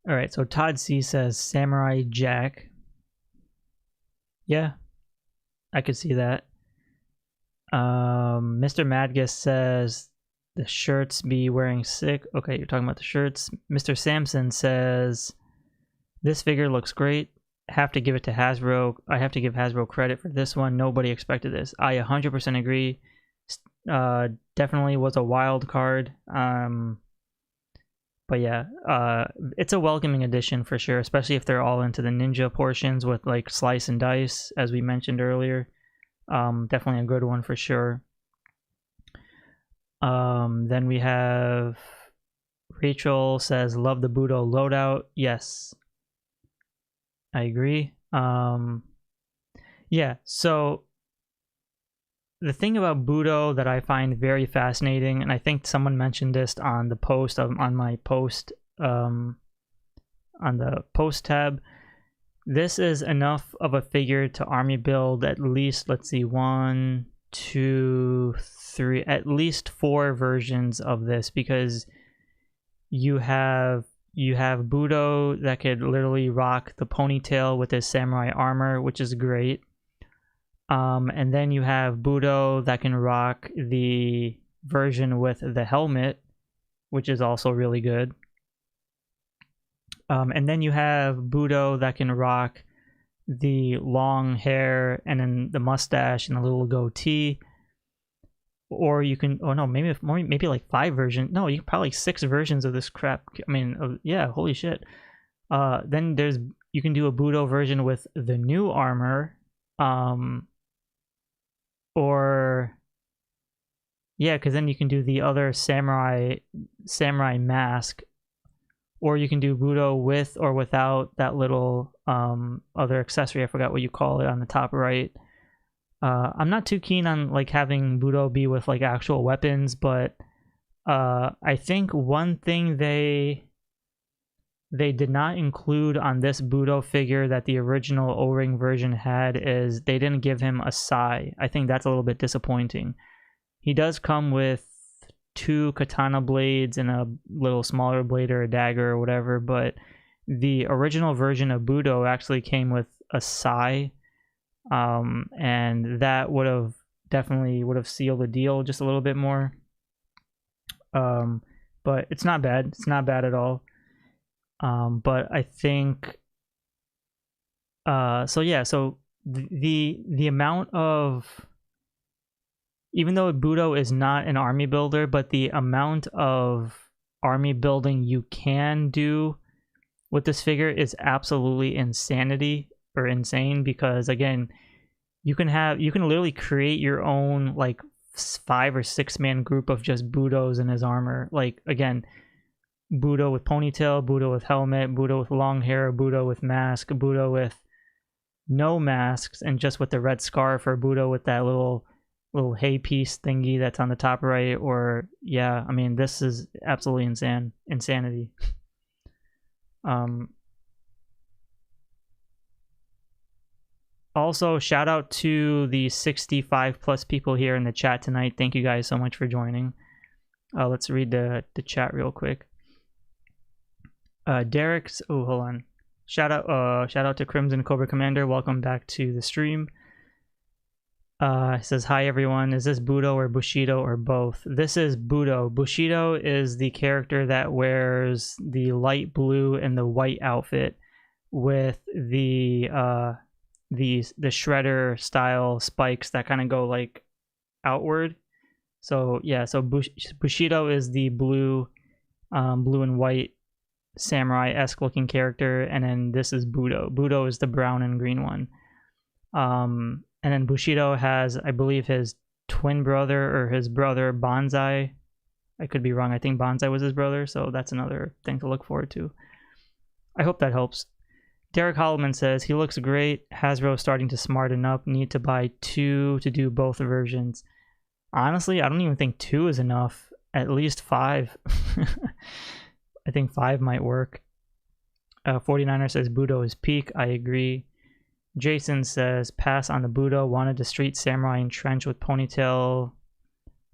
All right, so Todd C says Samurai Jack. Yeah, I could see that. Mr. Madgus says the shirts be wearing sick. Okay, you're talking about the shirts. Mr. Sampson says this figure looks great. Have to give it to Hasbro. I have to give Hasbro credit for this one. Nobody expected this. I 100% agree. Definitely was a wild card. But yeah, it's a welcoming addition for sure, especially if they're all into the ninja portions with like slice and dice, as we mentioned earlier. Definitely a good one for sure. Then we have Rachel says, love the Budo loadout. Yes, I agree. Yeah, so the thing about Budo that I find very fascinating, and I think someone mentioned this on the post on my post on the post tab, this is enough of a figure to army build at least, let's see, 1, 2, 3, at least 4 versions of this, because you have Budo that could literally rock the ponytail with his samurai armor, which is great. And then you have Budo that can rock the version with the helmet, which is also really good. And then you have Budo that can rock the long hair and then the mustache and the little goatee. Or you can, oh no, maybe like 5 versions. No, you can probably 6 versions of this crap. I mean, yeah, holy shit. Then you can do a Budo version with the new armor. Or yeah, because then you can do the other samurai mask, or you can do Budo with or without that little other accessory. I forgot what you call it on the top right. I'm not too keen on like having Budo be with like actual weapons, but I think one thing they they did not include on this Budo figure that the original O-ring version had is they didn't give him a sai. I think that's a little bit disappointing. He does come with 2 katana blades and a little smaller blade or a dagger or whatever, but the original version of Budo actually came with a sai, and that would have definitely sealed the deal just a little bit more. But it's not bad. It's not bad at all. But I think so yeah, so the amount of, even though Budo is not an army builder, but the amount of army building you can do with this figure is absolutely insane, because again, you can literally create your own like 5 or 6 man group of just Budos in his armor. Like again, Budo with ponytail, Budo with helmet, Budo with long hair, Budo with mask, Budo with no masks and just with the red scarf, or Budo with that little hay piece thingy that's on the top right. Or yeah, I mean, this is absolutely insanity. Also, shout out to the 65 plus people here in the chat tonight. Thank you guys so much for joining. Let's read the chat real quick. Derek's, oh, hold on. Shout out to Crimson Cobra Commander. Welcome back to the stream. It says, hi everyone. Is this Budo or Bushido or both? This is Budo. Bushido is the character that wears the light blue and the white outfit with the shredder style spikes that kind of go like outward. So yeah, so Bushido is the blue and white samurai-esque looking character, and then this is Budo. Budo is the brown and green one. And then Bushido has, I believe, his twin brother or his brother Banzai. I could be wrong. I think Banzai was his brother, so that's another thing to look forward to. I hope that helps. Derek Holloman says, he looks great. Hasbro starting to smarten up. Need to buy 2 to do both versions. Honestly, I don't even think 2 is enough. At least 5. I think 5 might work. 49er says, Budo is peak. I agree. Jason says, pass on the Budo. Wanted the street samurai in trench with ponytail.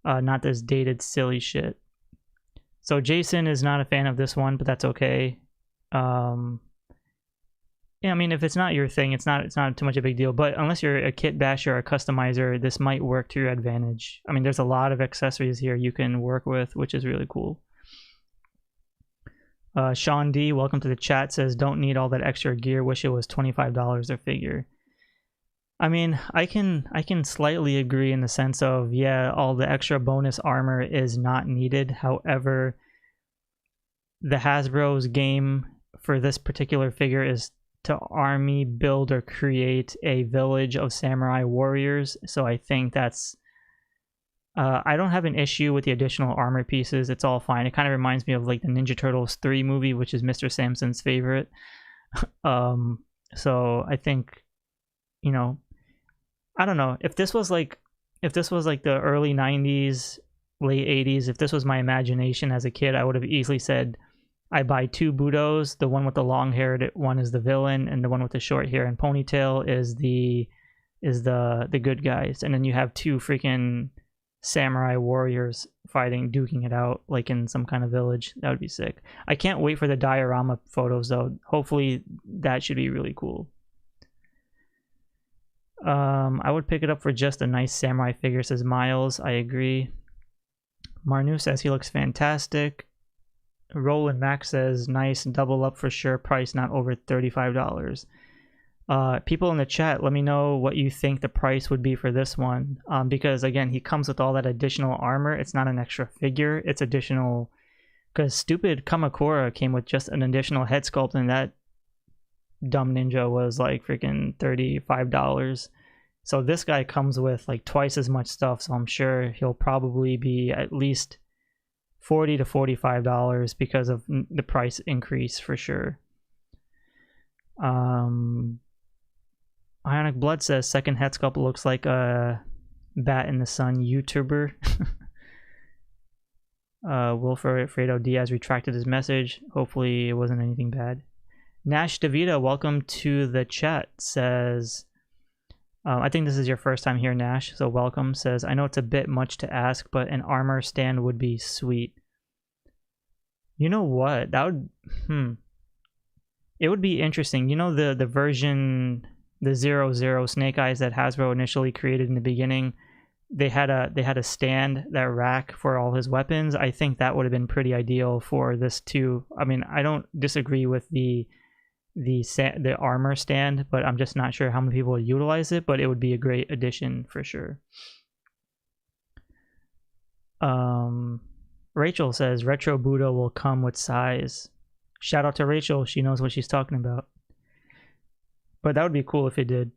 Not this dated silly shit. So Jason is not a fan of this one, but that's okay. Yeah, I mean, if it's not your thing, it's not too much of a big deal. But unless you're a kit basher or a customizer, this might work to your advantage. I mean, there's a lot of accessories here you can work with, which is really cool. Sean D, welcome to the chat, says, don't need all that extra gear. Wish it was $25 a figure. I mean, I can slightly agree in the sense of, yeah, all the extra bonus armor is not needed. However, the Hasbro's game for this particular figure is to army build or create a village of samurai warriors. So I think that's I don't have an issue with the additional armor pieces. It's all fine. It kind of reminds me of like the Ninja Turtles 3 movie, which is Mr. Samson's favorite. So I think, you know, I don't know, if this was like the early 90s, late 80s, if this was my imagination as a kid, I would have easily said, I buy 2 Budos. The one with the long hair one is the villain, and the one with the short hair and ponytail is the good guys. And then you have 2 freaking samurai warriors fighting, duking it out like in some kind of village. That would be sick. I can't wait for the diorama photos though. Hopefully that should be really cool. I would pick it up for just a nice samurai figure, says Miles. I agree. Marnu says he looks fantastic. Roland Max says nice, double up for sure, price not over $35. People in the chat, let me know what you think the price would be for this one, because again, he comes with all that additional armor. It's not an extra figure, it's additional, because stupid Kamakura came with just an additional head sculpt, and that dumb ninja was like freaking $35. So this guy comes with like twice as much stuff, so I'm sure he'll probably be at least $40 to $45 because of the price increase for sure. Ionic Blood says second head sculpt looks like a Bat in the Sun YouTuber. Wilfredo Diaz retracted his message. Hopefully it wasn't anything bad. Nash Davida, welcome to the chat, says, I think this is your first time here, Nash, so welcome. Says, I know it's a bit much to ask, but an armor stand would be sweet. You know what? That would, it would be interesting. You know the version, the 00 Snake Eyes that Hasbro initially created in the beginning? They had a stand, that rack for all his weapons. I think that would have been pretty ideal for this too. I mean, I don't disagree with the armor stand, but I'm just not sure how many people would utilize it, but it would be a great addition for sure. Rachel says retro Budo will come with size. Shout out to Rachel, she knows what she's talking about. But that would be cool if it did.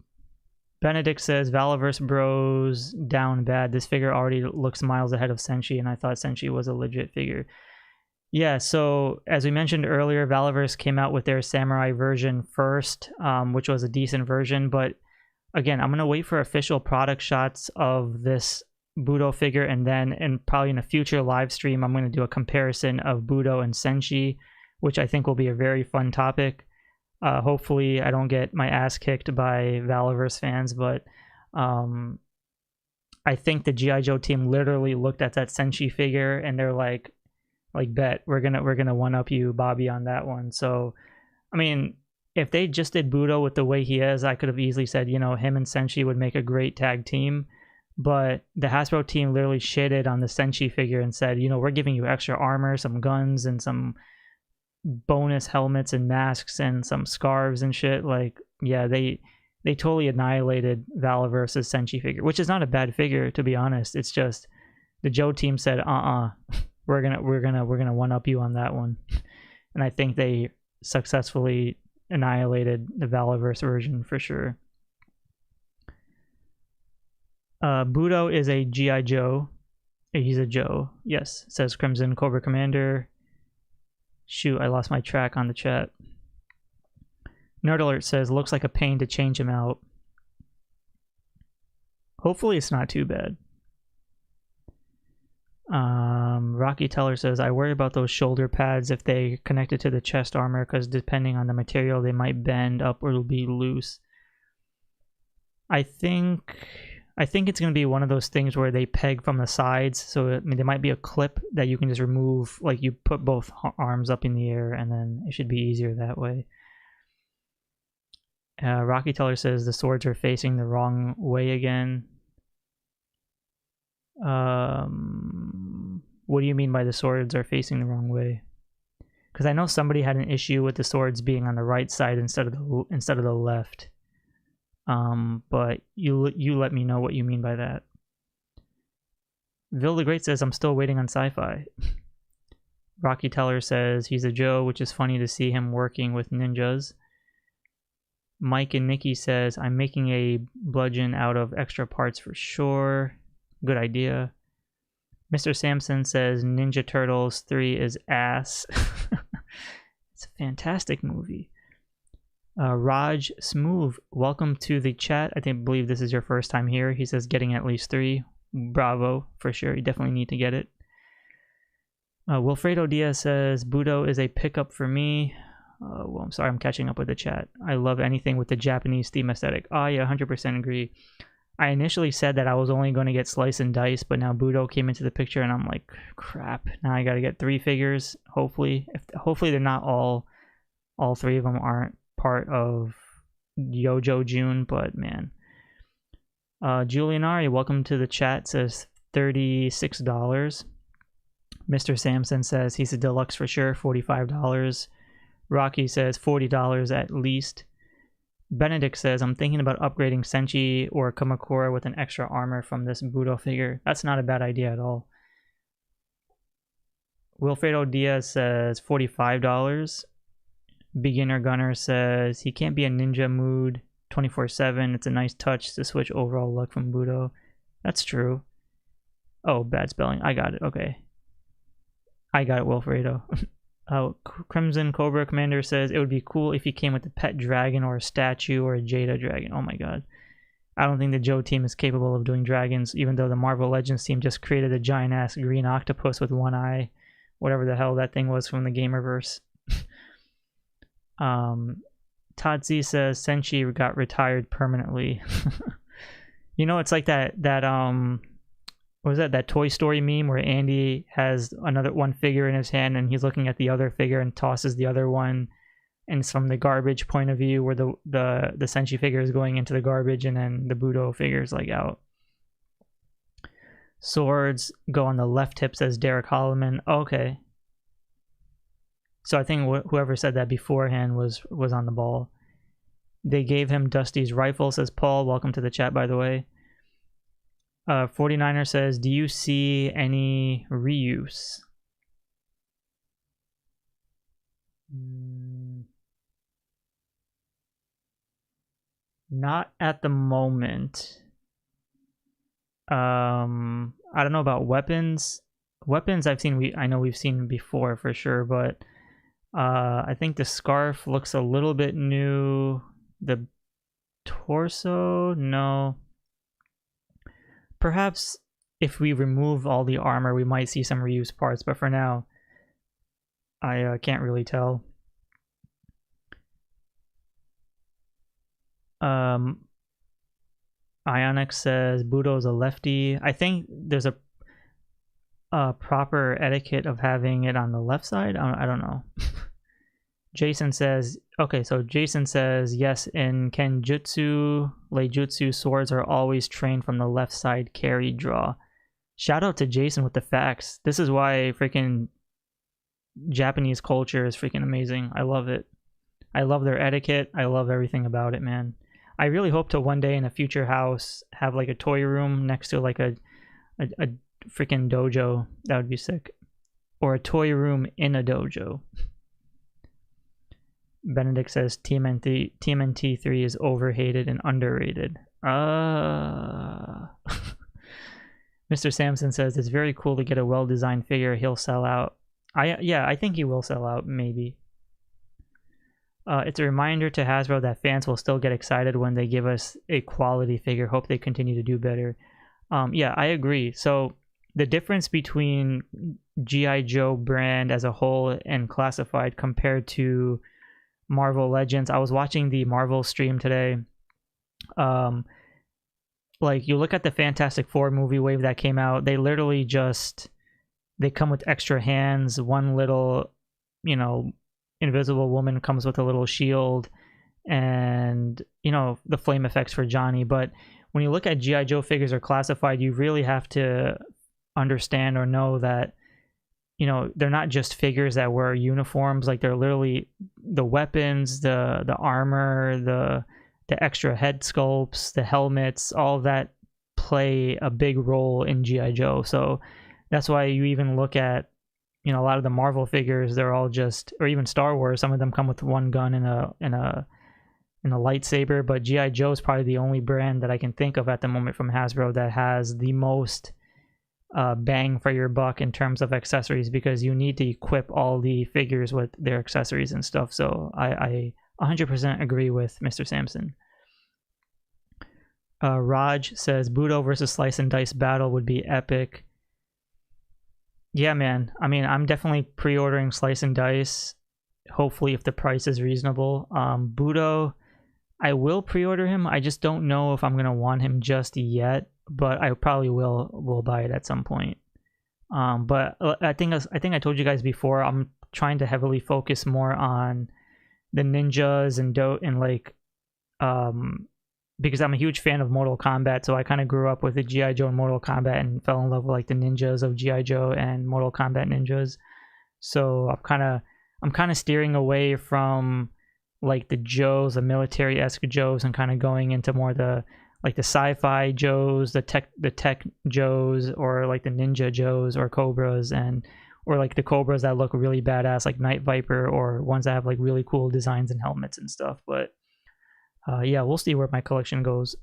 Benedict says Valaverse bros down bad. This figure already looks miles ahead of Senshi, and I thought Senshi was a legit figure. Yeah, so as we mentioned earlier, Valaverse came out with their Samurai version first, which was a decent version. But again, I'm going to wait for official product shots of this Budo figure, and then probably in a future live stream, I'm going to do a comparison of Budo and Senshi, which I think will be a very fun topic. Hopefully I don't get my ass kicked by Valaverse fans, but I think the G.I. Joe team literally looked at that Senshi figure and they're like bet we're gonna one up you, Bobby, on that one. So I mean, if they just did Budo with the way he is, I could have easily said, you know, him and Senshi would make a great tag team. But the Hasbro team literally shitted on the Senshi figure and said, you know, we're giving you extra armor, some guns, and some bonus helmets and masks and some scarves and shit. Like, yeah, they totally annihilated Valaverse's Senshi figure, which is not a bad figure, to be honest. It's just the Joe team said, we're gonna one up you on that one. And I think they successfully annihilated the Valaverse version for sure. Budo is a G.I. Joe. He's a Joe. Yes, says Crimson Cobra Commander. Shoot, I lost my track on the chat. Nerd Alert says, looks like a pain to change him out. Hopefully it's not too bad. Rocky Teller says, I worry about those shoulder pads if they connected to the chest armor, because depending on the material, they might bend up or it'll be loose. I think it's going to be one of those things where they peg from the sides. So I mean, there might be a clip that you can just remove, like you put both arms up in the air, and then it should be easier that way. Rocky Teller says the swords are facing the wrong way again. What do you mean by the swords are facing the wrong way? Because I know somebody had an issue with the swords being on the right side instead of the left. But you let me know what you mean by that. Vil the Great says, I'm still waiting on sci-fi. Rocky Teller says he's a Joe, which is funny to see him working with ninjas. Mike and Nikki says, I'm making a bludgeon out of extra parts for sure. Good idea. Mr. Samson says Ninja Turtles 3 is ass. It's a fantastic movie. Raj Smooth, welcome to the chat. I believe this is your first time here. He says getting at least 3. Bravo, for sure. You definitely need to get it. Wilfredo Diaz says Budo is a pickup for me. Well, I'm sorry, I'm catching up with the chat. I love anything with the Japanese theme aesthetic. Oh yeah, 100% agree. I initially said that I was only going to get Slice and Dice, but now Budo came into the picture and I'm like, crap. Now I got to get 3 figures, hopefully. Hopefully they're not all 3 of them aren't part of YoJo June, but man. Julianari, welcome to the chat, says $36. Mr. Samson says he's a deluxe for sure, $45. Rocky says $40 at least. Benedict says, I'm thinking about upgrading Senshi or Kamakura with an extra armor from this Budo figure. That's not a bad idea at all. Wilfredo Diaz says $45. Beginner Gunner says he can't be in ninja mood 24/7. It's a nice touch to switch overall look from Budo. That's true. Oh, bad spelling. I got it. Okay. I got it, Wilfredo. Crimson Cobra Commander says it would be cool if he came with a pet dragon or a statue or a Jada dragon. Oh my god. I don't think the Joe team is capable of doing dragons, even though the Marvel Legends team just created a giant ass green octopus with one eye, whatever the hell that thing was from the Gamerverse. Todd Z says Senshi got retired permanently. You know, it's like that what was that Toy Story meme where Andy has one figure in his hand and he's looking at the other figure and tosses the other one, and it's from the garbage point of view where the Senshi figure is going into the garbage and then the Budo figure is like out. Swords go on the left hip, says Derek Holloman. Okay. So I think whoever said that beforehand was on the ball. They gave him Dusty's rifle, says Paul. Welcome to the chat, by the way. 49er says, do you see any reuse? Not at the moment. I don't know about weapons. Weapons I know we've seen before for sure, but I think the scarf looks a little bit new. The torso, no. Perhaps if we remove all the armor, we might see some reused parts, but for now, I can't really tell. Ionic says Budo's a lefty. I think there's a proper etiquette of having it on the left side. I don't know. Jason says, okay, so Jason says, yes, in Kenjutsu, Leijutsu, swords are always trained from the left side carry draw. Shout out to Jason with the facts. This is why freaking Japanese culture is freaking amazing. I love it. I love their etiquette. I love everything about it, man. I really hope to one day in a future house have like a toy room next to like a freaking dojo. That would be sick. Or a toy room in a dojo. Benedict says TMNT 3 is overhated and underrated. Mr. Sampson says it's very cool to get a well-designed figure. He'll sell out. I think he will sell out, maybe. It's a reminder to Hasbro that fans will still get excited when they give us a quality figure. Hope they continue to do better. Yeah, I agree. So the difference between G.I. Joe brand as a whole and Classified compared to Marvel Legends, I was watching the Marvel stream today. Like, you look at the Fantastic Four movie wave that came out, they literally they come with extra hands. One little, Invisible Woman comes with a little shield and, the flame effects for Johnny. But when you look at G.I. Joe figures or Classified, you really have to understand or know that, they're not just figures that wear uniforms. Like, they're literally the weapons, the armor, the extra head sculpts, the helmets, all of that play a big role in G.I. Joe. So that's why you even look at, a lot of the Marvel figures, they're all just, or even Star Wars, some of them come with one gun and a lightsaber, but G.I. Joe is probably the only brand that I can think of at the moment from Hasbro that has the most bang for your buck in terms of accessories, because you need to equip all the figures with their accessories and stuff. So I 100% agree with Mr. Sampson. Raj says Budo versus Slice and Dice battle would be epic. Yeah, man. I mean, I'm definitely pre-ordering Slice and Dice, hopefully if the price is reasonable. Budo, I will pre-order him. I just don't know if I'm going to want him just yet, but I probably will buy it at some point. But I think I told you guys before, I'm trying to heavily focus more on the ninjas and because I'm a huge fan of Mortal Kombat, so I kind of grew up with the G.I. Joe and Mortal Kombat and fell in love with like the ninjas of G.I. Joe and Mortal Kombat ninjas. So I'm kind of steering away from like the Joes, the military-esque Joes, and kind of going into more the sci-fi Joes, the tech Joes, or like the ninja Joes or Cobras, or like the Cobras that look really badass, like Night Viper, or ones that have like really cool designs and helmets and stuff. But yeah, we'll see where my collection goes.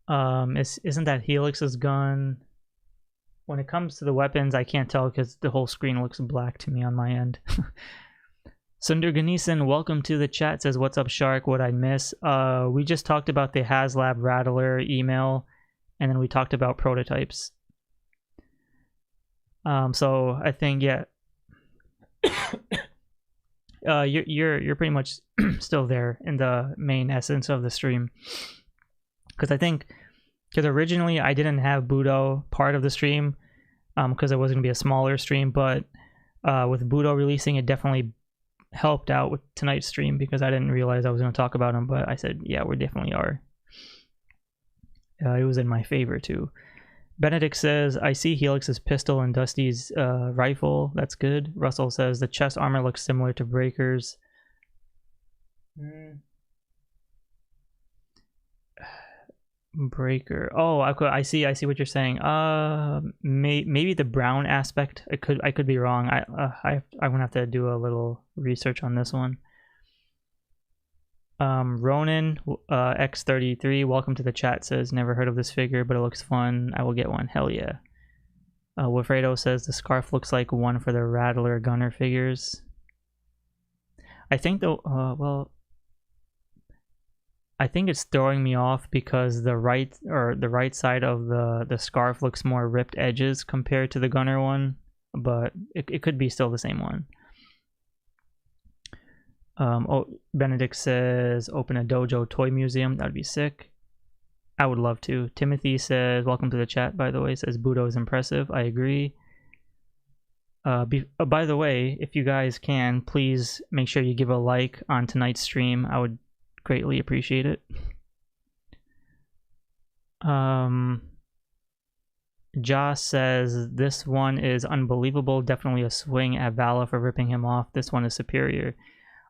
Isn't that Helix's gun? When it comes to the weapons, I can't tell because the whole screen looks black to me on my end. Sundar Ganesan, welcome to the chat, says, what's up, Shark? What I miss? We just talked about the Haslab Rattler email, and then we talked about prototypes. So I think, yeah, you're pretty much still there in the main essence of the stream. Because originally I didn't have Budo part of the stream, because it was going to be a smaller stream, but with Budo releasing, it definitely helped out with tonight's stream, because I didn't realize I was going to talk about him, but I said, yeah, we definitely are. It was in my favor too. Benedict says, I see Helix's pistol and Dusty's rifle. That's good. Russell says, the chest armor looks similar to Breaker's. Breaker. Oh, I see what you're saying. Maybe the brown aspect. I could be wrong. I'm gonna have to do a little research on this one. Ronan X33, welcome to the chat, says, never heard of this figure, but it looks fun. I will get one. Hell yeah. Wilfredo says, the scarf looks like one for the Rattler gunner figures. I think I think it's throwing me off because the right side of the scarf looks more ripped edges compared to the gunner one, but it could be still the same one. Benedict says, open a dojo toy museum. That would be sick. I would love to. Timothy says, welcome to the chat, by the way. Says, Budo is impressive. I agree. By the way, if you guys can, please make sure you give a like on tonight's stream. I would greatly appreciate it. Joss says, this one is unbelievable. Definitely a swing at Vala for ripping him off. This one is superior.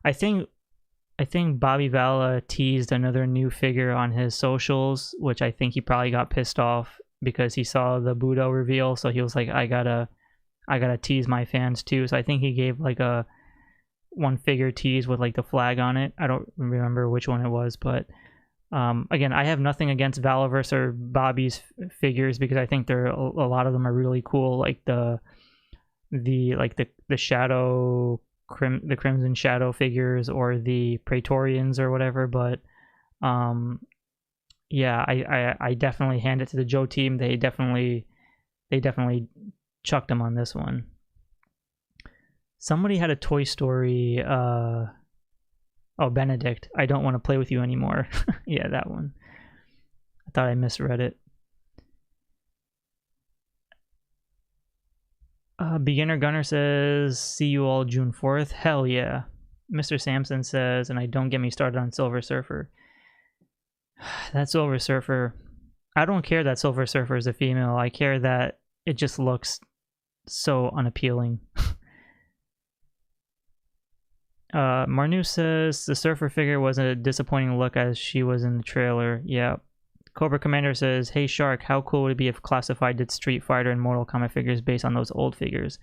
I think Bobby Vala teased another new figure on his socials, which I think he probably got pissed off because he saw the Budo reveal, so he was like, I gotta tease my fans too. So I think he gave like a one figure tease with like the flag on it. I don't remember which one it was, but again, I have nothing against Valaverse or Bobby's figures, because I think a lot of them are really cool, like the shadow, the Crimson Shadow figures, or the Praetorians or whatever. But yeah, I definitely hand it to the Joe team. They definitely chucked them on this one. Somebody had a Toy Story. Oh, Benedict, I don't want to play with you anymore. Yeah, that one. I thought I misread it. Beginner Gunner says, see you all June 4th. Hell yeah. Mr. Sampson says, and I don't get me started on Silver Surfer. That Silver Surfer, I don't care that Silver Surfer is a female. I care that it just looks so unappealing. Marnu says, the Surfer figure was a disappointing look as she was in the trailer. Yeah. Cobra Commander says, hey Shark, how cool would it be if Classified did Street Fighter and Mortal Kombat figures based on those old figures?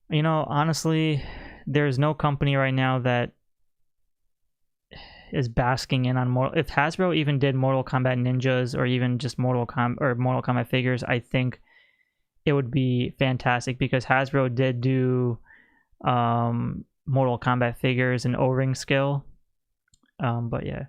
You know, honestly, there's no company right now that is basking in on Mortal. If Hasbro even did Mortal Kombat Ninjas, or even just Mortal Kombat figures, I think it would be fantastic, because Hasbro did do Mortal Kombat figures in O-ring scale. But yeah.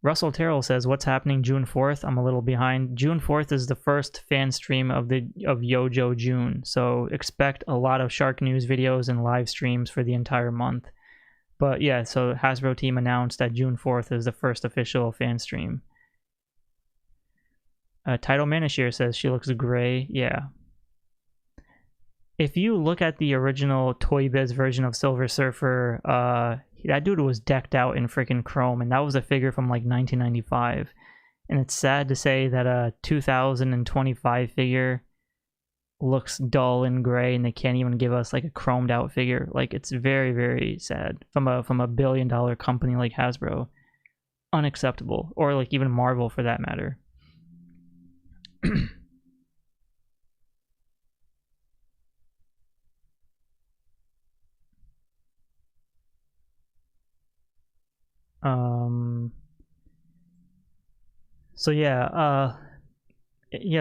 Russell Terrell says, what's happening June 4th? I'm a little behind. June 4th is the first fan stream of YoJo June, so expect a lot of SHARKNEWZ videos and live streams for the entire month. But yeah, so Hasbro team announced that June 4th is the first official fan stream. Title Manashir says, she looks gray. Yeah. If you look at the original Toy Biz version of Silver Surfer, that dude was decked out in freaking chrome, and that was a figure from like 1995. And it's sad to say that a 2025 figure looks dull and gray, and they can't even give us like a chromed out figure. Like, it's very, very sad from a billion-dollar company like Hasbro. Unacceptable. Or like even Marvel for that matter. So yeah,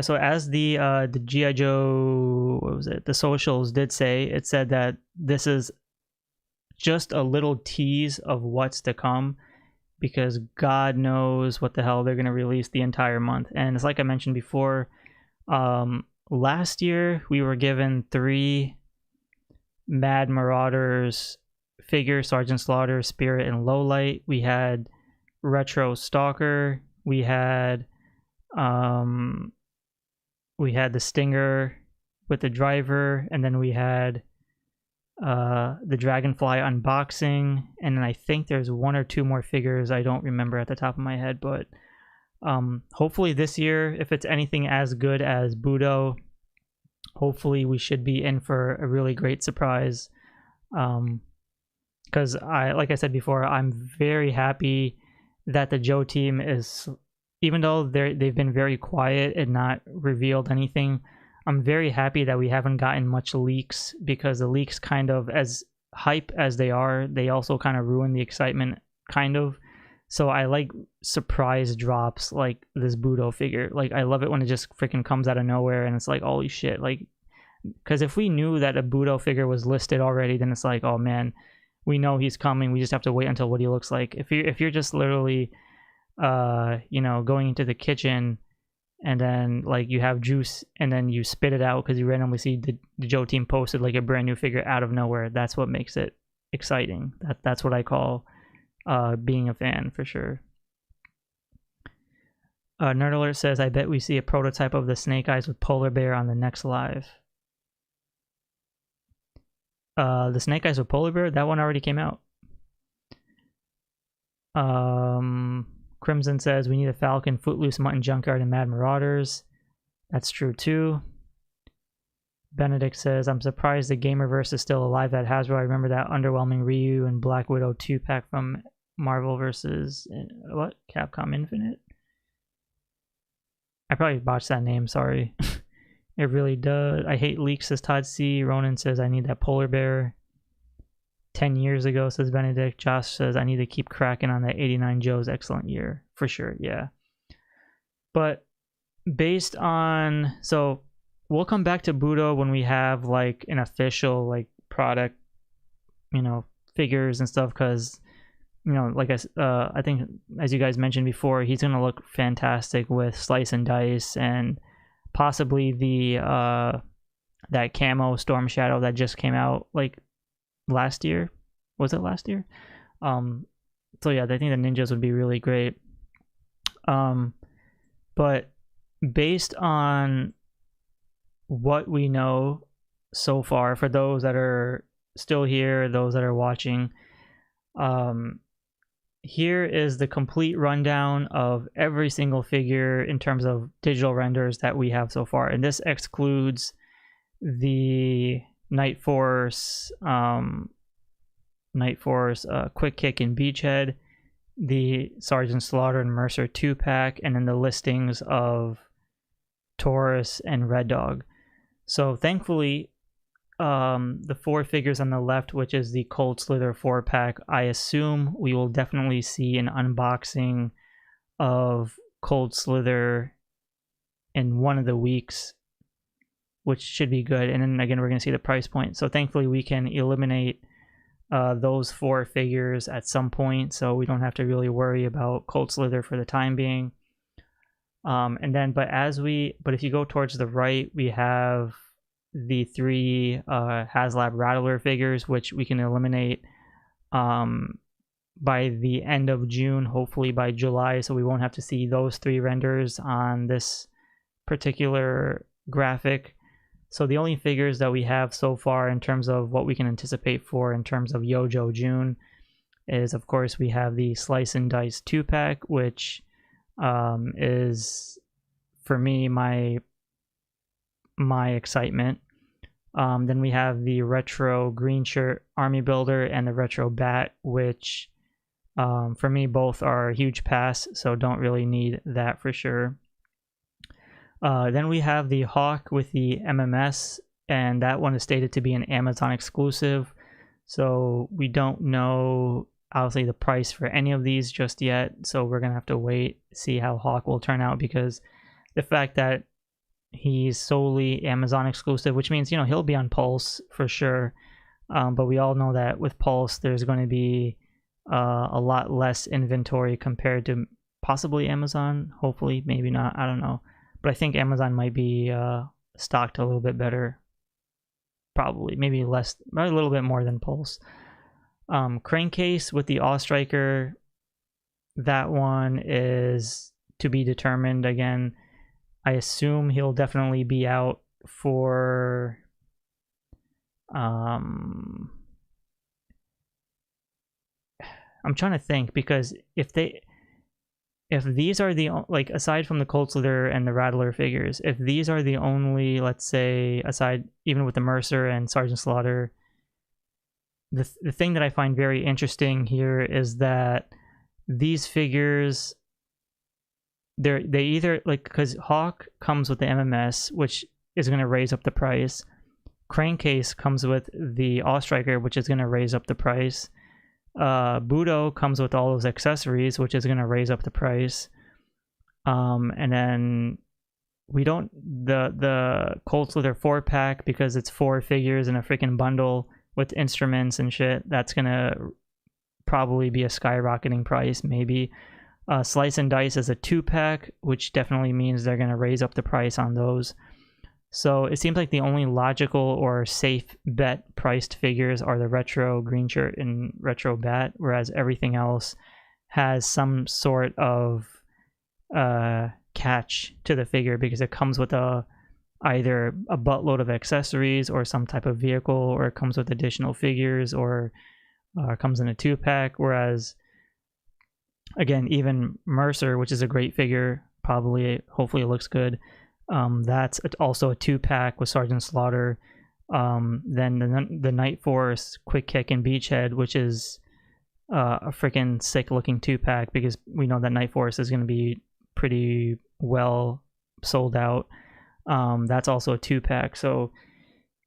so as the GI Joe, what was it? The socials did say, it said that this is just a little tease of what's to come, because God knows what the hell they're going to release the entire month. And it's like I mentioned before, last year we were given 3 Mad Marauders figures, Sergeant Slaughter, Spirit, and Lowlight. We had Retro Stalker, we had the Stinger with the driver, and then we had the Dragonfly unboxing, and then I think there's 1 or 2 more figures. I don't remember at the top of my head, but hopefully this year, if it's anything as good as Budo, hopefully we should be in for a really great surprise. Because like I said before, I'm very happy that the Joe team is, even though they've been very quiet and not revealed anything, I'm very happy that we haven't gotten much leaks, because the leaks, kind of as hype as they are, they also kind of ruin the excitement, kind of. So I like surprise drops like this Budo figure. Like, I love it when it just freaking comes out of nowhere and it's like, holy shit. Like, because if we knew that a Budo figure was listed already, then it's like, oh man, we know he's coming. We just have to wait until what he looks like. If you're just literally, you know, going into the kitchen and then like you have juice and then you spit it out because you randomly see the Joe team posted like a brand new figure out of nowhere, that's what makes it exciting. That's what I call being a fan, for sure. Nerd Alert says, I bet we see a prototype of the Snake Eyes with Polar Bear on the next live. The Snake Eyes with Polar Bear, that one already came out. Crimson says, we need a Falcon, Footloose, Mutton Junkyard, and Mad Marauders. That's true too. Benedict says, I'm surprised the Gamerverse is still alive at Hasbro. I remember that underwhelming Ryu and Black Widow 2-pack from Marvel versus what? Capcom Infinite? I probably botched that name, sorry. It really does. I hate leaks, says Todd C. Ronan says, I need that Polar Bear. 10 years ago, says Benedict. Josh says, I need to keep cracking on that 89 Joe's excellent year. For sure, yeah. But based on, so we'll come back to Budo when we have like an official like product, you know, figures and stuff, because, you know, like I think as you guys mentioned before, he's gonna look fantastic with Slice and Dice and possibly the that camo Storm Shadow that just came out like last year. Was it last year? So yeah, I think the ninjas would be really great. But based on what we know so far, for those that are still here, those that are watching, here is the complete rundown of every single figure in terms of digital renders that we have so far, and this excludes the NIGHTFORCE, QUICKKICK and BEACHHEAD, the Sergeant Slaughter and MERCER 2-pack, and then the listings of Taurus and Reddog. So thankfully, the 4 figures on the left, which is the Cold Slither 4-pack, I assume we will definitely see an unboxing of Cold Slither in one of the weeks, which should be good. And then again, we're going to see the price point. So thankfully we can eliminate those 4 figures at some point, so we don't have to really worry about Cold Slither for the time being. And then, but if you go towards the right, we have the 3 Haslab Rattler figures, which we can eliminate by the end of June, hopefully by July, so we won't have to see those 3 renders on this particular graphic. So the only figures that we have so far in terms of what we can anticipate for in terms of YoJo June is, of course, we have the Slice and Dice 2-pack, which is, for me, my excitement. Then we have the retro Greenshirt Army Builder and the retro Bat, which for me both are a huge pass, so don't really need that for sure. Then we have the Hawk with the MMS, and that one is stated to be an Amazon exclusive, so we don't know obviously the price for any of these just yet, so we're gonna have to wait, see how Hawk will turn out, because the fact that he's solely Amazon exclusive, which means, you know, he'll be on Pulse for sure, But we all know that with Pulse, there's going to be a lot less inventory compared to possibly Amazon. Hopefully, maybe not. I don't know. But I think Amazon might be stocked a little bit better. Probably, maybe less, a little bit more than Pulse. Crankcase with the Awe Striker, that one is to be determined. Again, I assume he'll definitely be out for I'm trying to think, because if these are the, like, aside from the Cold Slither and the Rattler figures, if these are the only, let's say, aside even with the Mercer and Sergeant Slaughter, the thing that I find very interesting here is that these figures, they either, like, because Hawk comes with the MMS, which is going to raise up the price. Crankcase comes with the Awe Striker, which is going to raise up the price. Budo comes with all those accessories, which is going to raise up the price. And then we don't, the Cold Slither 4-pack, because it's 4 figures in a freaking bundle with instruments and shit, that's going to probably be a skyrocketing price, maybe. Slice and Dice is a 2-pack, which definitely means they're going to raise up the price on those. So it seems like the only logical or safe bet priced figures are the Retro Greenshirt and Retro Bat, whereas everything else has some sort of catch to the figure, because it comes with either a buttload of accessories or some type of vehicle, or it comes with additional figures, or it comes in a 2-pack. Whereas, again, even Mercer, which is a great figure, hopefully it looks good. That's also a 2-pack with Sergeant Slaughter. Then the NIGHTFORCE, QUICKKICK, and BEACHHEAD, which is a freaking sick looking 2-pack, because we know that NIGHTFORCE is going to be pretty well sold out. That's also a 2-pack. So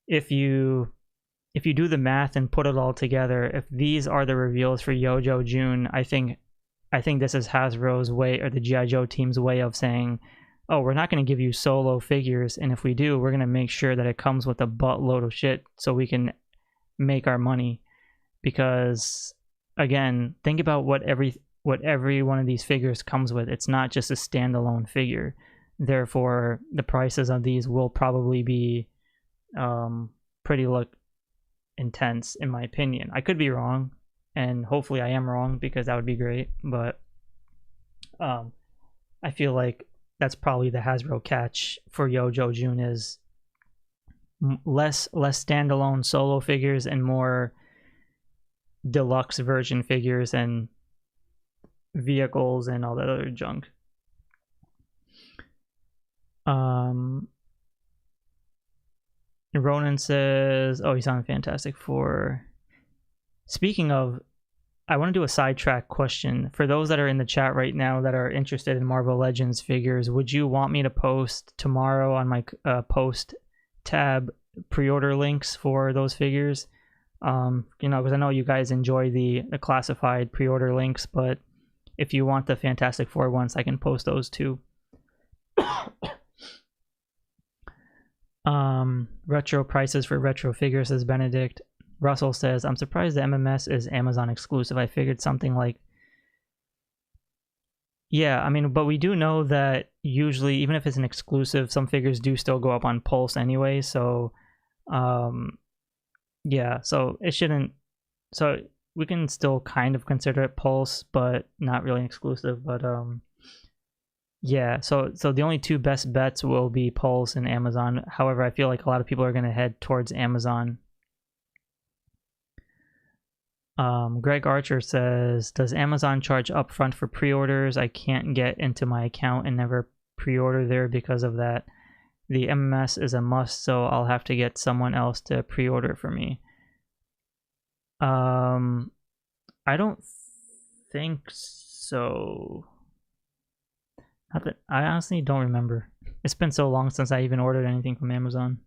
if you do the math and put it all together, if these are the reveals for YoJo June, I think this is Hasbro's way, or the G.I. Joe team's way of saying, oh, we're not going to give you solo figures, and if we do, we're going to make sure that it comes with a buttload of shit so we can make our money. Because, again, think about what every one of these figures comes with. It's not just a standalone figure. Therefore, the prices of these will probably be pretty intense, in my opinion. I could be wrong, and hopefully I am wrong, because that would be great. But I feel like that's probably the Hasbro catch for YoJo June, is less standalone solo figures and more deluxe version figures and vehicles and all that other junk. Ronan says, oh, he's on Fantastic Four. Speaking of, I want to do a sidetrack question. For those that are in the chat right now that are interested in Marvel Legends figures, would you want me to post tomorrow on my post tab pre-order links for those figures? Because I know you guys enjoy the classified pre-order links, but if you want the Fantastic Four ones, I can post those too. Retro prices for retro figures, says Benedict. Russell says, I'm surprised the MMS is Amazon exclusive. I figured something like... Yeah, I mean, but we do know that usually, even if it's an exclusive, some figures do still go up on Pulse anyway, so... yeah, so it shouldn't... So we can still kind of consider it Pulse, but not really exclusive, but... Yeah, so the only two best bets will be Pulse and Amazon. However, I feel like a lot of people are going to head towards Amazon. Greg Archer says, does Amazon charge upfront for pre-orders? I can't get into my account and never pre-order there because of that. The MMS is a must, so I'll have to get someone else to pre-order for me. I don't think so. Not that, I honestly don't remember. It's been so long since I even ordered anything from Amazon.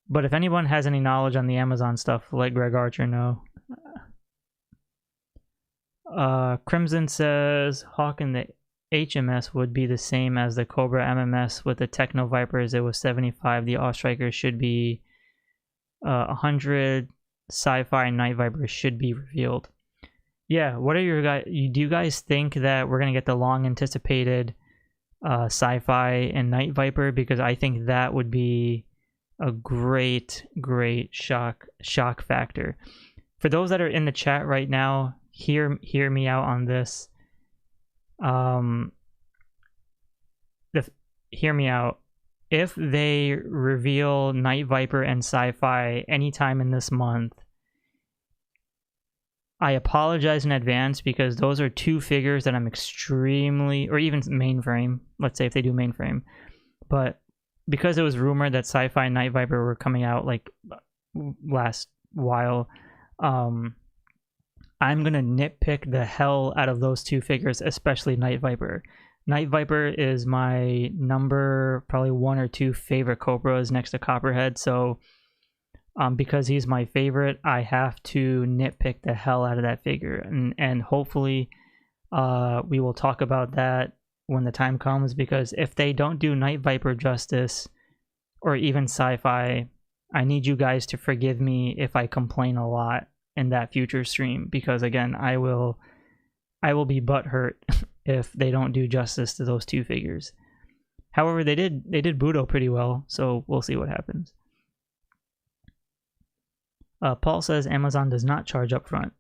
But if anyone has any knowledge on the Amazon stuff, let Greg Archer know. Crimson says, Hawk and the HMS would be the same as the Cobra MMS with the Techno Vipers. It was 75. The Awe Striker should be 100 sci-fi Night Viper should be revealed. Yeah, what are your guys? Do you guys think that we're gonna get the long anticipated sci-fi and Night Viper? Because I think that would be a great shock factor. For those that are in the chat right now, hear me out on this. Hear me out. If they reveal Night Viper and sci-fi anytime in this month, I apologize in advance, because those are two figures that I'm extremely, or even mainframe, let's say if they do mainframe, but because it was rumored that sci-fi and Night Viper were coming out like last while, I'm gonna nitpick the hell out of those two figures, especially Night Viper. Night Viper is my number probably 1 or 2 favorite Cobras next to Copperhead, so because he's my favorite, I have to nitpick the hell out of that figure, and hopefully we will talk about that when the time comes, because if they don't do Night Viper justice, or even sci-fi, I need you guys to forgive me if I complain a lot in that future stream, because again, I will be butthurt if they don't do justice to those two figures. However, they did Budo pretty well, so we'll see what happens. Paul says Amazon does not charge up front.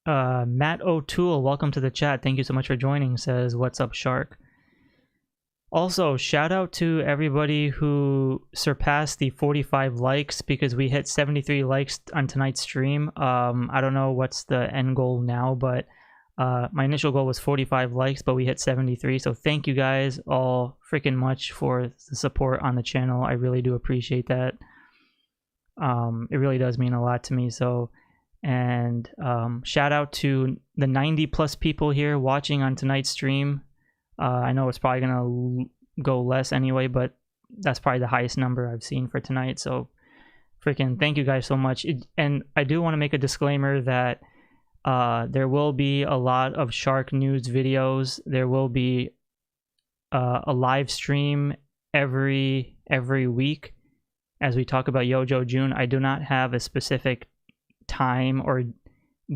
Matt O'Toole, welcome to the chat. Thank you so much for joining. Says, what's up, Shark? Also, shout out to everybody who surpassed the 45 likes, because we hit 73 likes on tonight's stream. I don't know what's the end goal now, but my initial goal was 45 likes, but we hit 73. So thank you guys all freaking much for the support on the channel. I really do appreciate that. It really does mean a lot to me. So, and shout out to the 90 plus people here watching on tonight's stream. I know it's probably gonna go less anyway, but that's probably the highest number I've seen for tonight. So freaking thank you guys so much. And I do want to make a disclaimer that there will be a lot of SHARKNEWZ videos. There will be a live stream every week as we talk about YoJo June. I do not have a specific time or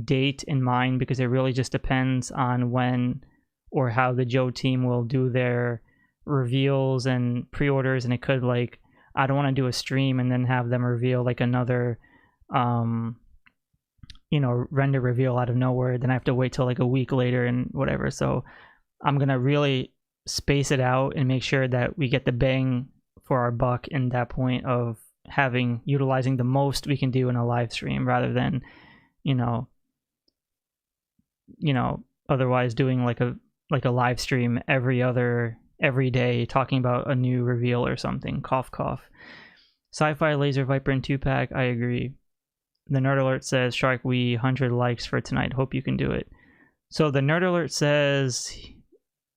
date in mind, because it really just depends on when or how the Joe team will do their reveals and pre-orders, and it could, like, I don't want to do a stream and then have them reveal like another you know, render reveal out of nowhere, then I have to wait till like a week later and whatever. So I'm gonna really space it out and make sure that we get the bang for our buck in that point of utilizing the most we can do in a live stream, rather than you know otherwise doing like a live stream every day talking about a new reveal or something. Cough cough. Sci-fi Laser Viper and 2-pack, I agree. The Nerd Alert says, Shark, we 100 likes for tonight. Hope you can do it. So the Nerd Alert says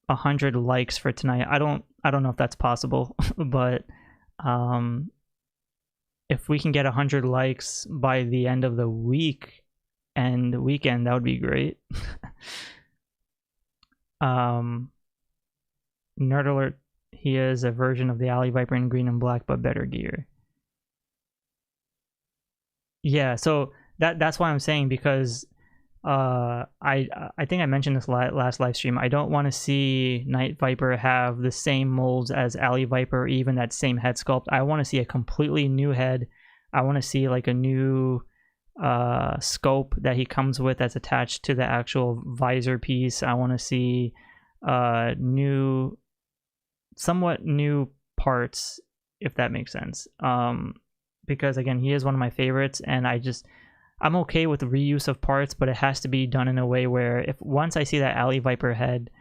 100 likes for tonight. I don't know if that's possible, but if we can get 100 likes by the end of the week and the weekend, that would be great. Nerd Alert, he is a version of the Alley Viper in green and black, but better gear. Yeah, so that's why I'm saying, because I think I mentioned this last live stream. I don't want to see Night Viper have the same molds as Alley Viper, or even that same head sculpt. I want to see a completely new head. I want to see like a new scope that he comes with that's attached to the actual visor piece. I want to see somewhat new parts, if that makes sense. Because again, he is one of my favorites, and I'm okay with the reuse of parts, but it has to be done in a way where once I see that Alley Viper head,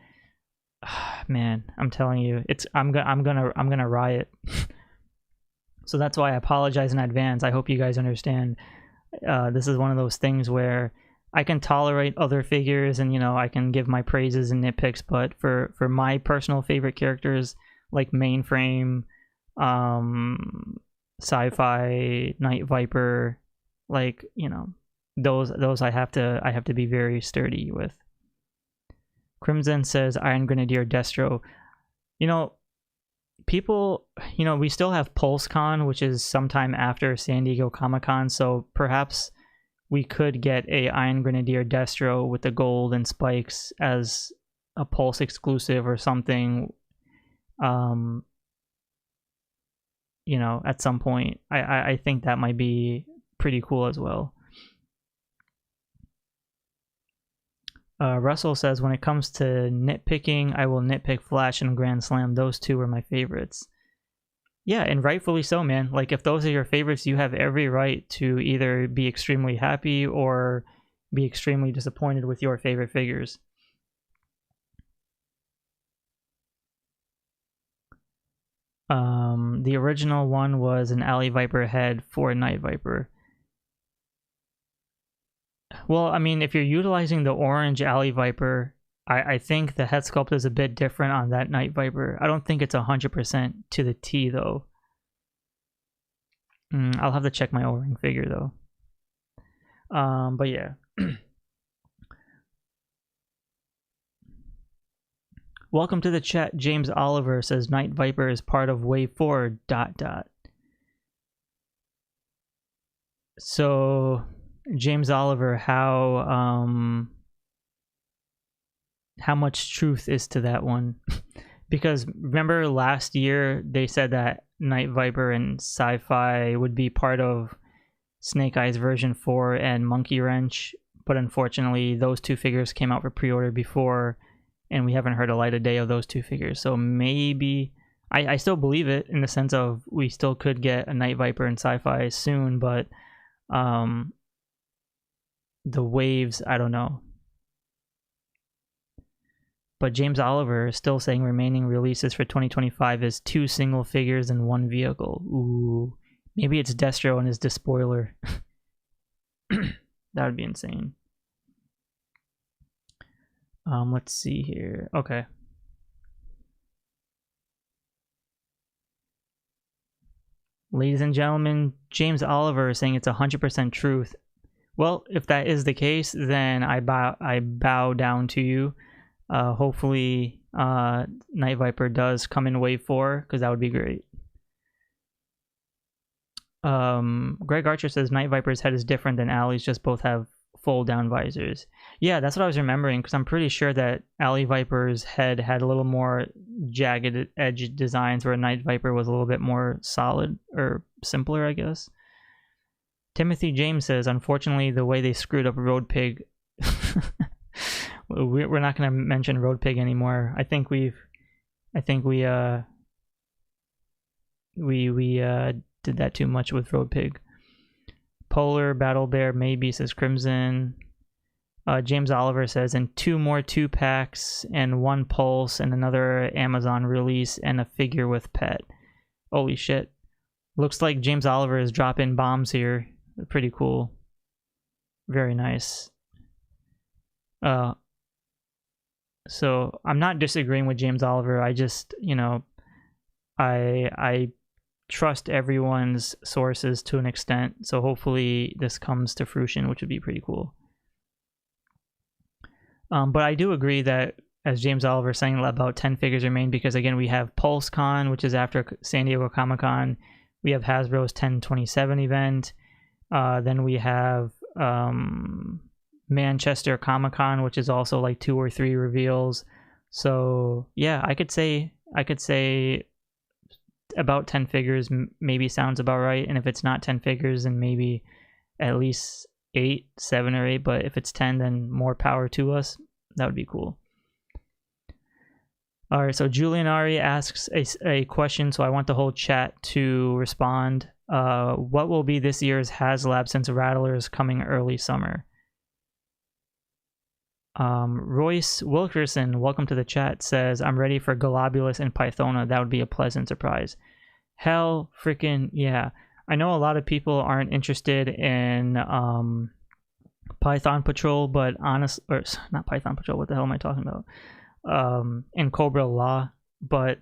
man, I'm telling you, I'm gonna riot. So that's why I apologize in advance. I hope you guys understand. This is one of those things where I can tolerate other figures, and I can give my praises and nitpicks, but for my personal favorite characters like Mainframe, Sci-Fi, Night Viper, like those I have to be very sturdy with. Crimson says Iron Grenadier Destro. people, you know, we still have PulseCon, which is sometime after San Diego Comic-Con, so perhaps we could get a Iron Grenadier Destro with the gold and spikes as a Pulse exclusive or something, you know, at some point. I think that might be pretty cool as well. Russell says, when it comes to nitpicking, I will nitpick Flash and Grand Slam. Those two are my favorites. Yeah, and rightfully so, man. Like, if those are your favorites, you have every right to either be extremely happy or be extremely disappointed with your favorite figures. The original one was an Alley Viper head for a Night Viper. Well, I mean, if you're utilizing the orange Alley Viper, I think the head sculpt is a bit different on that Night Viper. I don't think it's 100% to the T, though. I'll have to check my O-ring figure, though. But yeah. Welcome to the chat. James Oliver says Night Viper is part of Wave 4... ... So, James Oliver, how much truth is to that one? Because remember last year they said that Night Viper and Sci-Fi would be part of Snake Eyes version 4 and Monkey Wrench, but unfortunately those two figures came out for pre-order before, and we haven't heard a light of day of those two figures. So maybe I still believe it in the sense of we still could get a Night Viper and Sci-Fi soon, but the waves, I don't know. But James Oliver is still saying remaining releases for 2025 is 2 single figures and 1 vehicle. Ooh, maybe it's Destro and his Despoiler. That would be insane. Let's see here. Okay. Ladies and gentlemen, James Oliver is saying it's 100% truth. Well, if that is the case, then I bow down to you. Hopefully, Night Viper does come in Wave 4, because that would be great. Greg Archer says Night Viper's head is different than Alley's, just both have fold-down visors. Yeah, that's what I was remembering, because I'm pretty sure that Alley Viper's head had a little more jagged edge designs, where Night Viper was a little bit more solid, or simpler, I guess. Timothy James says, unfortunately, the way they screwed up Road Pig... We're not going to mention Road Pig anymore. I think we did that too much with Road Pig. Polar Battle Bear maybe says Crimson. James Oliver says, and 2 more 2-packs and 1 Pulse and another Amazon release and a figure with pet. Holy shit. Looks like James Oliver is dropping bombs here. Pretty cool. Very nice. So I'm not disagreeing with James Oliver. I just, you know, I trust everyone's sources to an extent. So hopefully this comes to fruition, which would be pretty cool. But I do agree that, as James Oliver is saying, about 10 figures remain, because again, we have PulseCon, which is after San Diego Comic-Con. We have Hasbro's 10/27 event. Then we have Manchester Comic-Con, which is also like 2 or 3 reveals. So yeah, I could say about 10 figures maybe sounds about right. And if it's not 10 figures, then maybe at least 7 or 8. But if it's 10, then more power to us. That would be cool. All right, so Julian Ari asks a question, so I want the whole chat to respond. What will be this year's HasLab since Rattler is coming early summer? Royce Wilkerson, welcome to the chat, says, I'm ready for Globulus and Pythona. That would be a pleasant surprise. Hell freaking yeah. I know a lot of people aren't interested in Python Patrol, but honestly, or not Python Patrol, what the hell am I talking about? In Cobra Law, but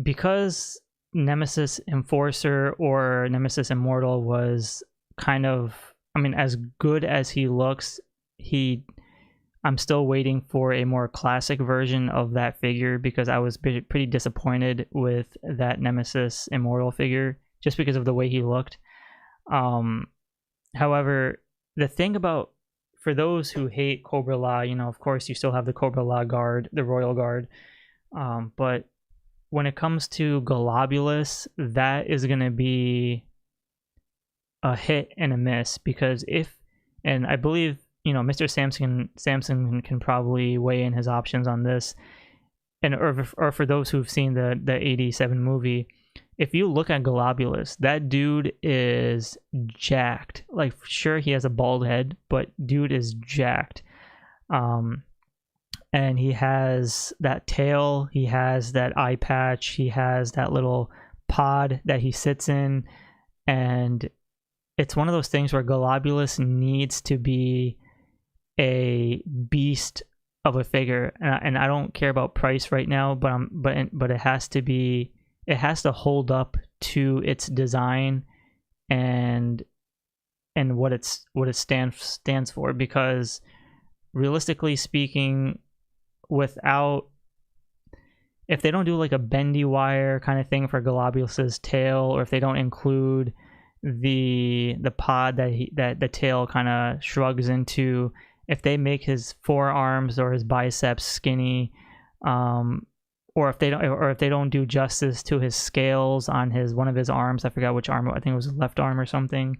because Nemesis Enforcer or Nemesis Immortal was kind of, I mean, as good as he looks, he I'm still waiting for a more classic version of that figure because I was pretty disappointed with that Nemesis Immortal figure just because of the way he looked. However, the thing about, for those who hate Cobra La, you know, of course you still have the Cobra La Guard, the Royal Guard, but when it comes to Globulus, that is going to be a hit and a miss, because and I believe, you know, Mr. Samson can probably weigh in his options on this, and or for those who've seen the 87 movie, if you look at Globulus, that dude is jacked. Like, sure, he has a bald head, but dude is jacked. And he has that tail, he has that eye patch, he has that little pod that he sits in, and it's one of those things where Globulus needs to be a beast of a figure, and I don't care about price right now, but it has to be, it has to hold up to its design and what it stands for, because realistically speaking, if they don't do like a bendy wire kind of thing for Globulus's tail, or if they don't include the pod that the tail kind of shrugs into, if they make his forearms or his biceps skinny, or if they don't do justice to his scales on one of his arms, I forgot which arm, I think it was his left arm or something.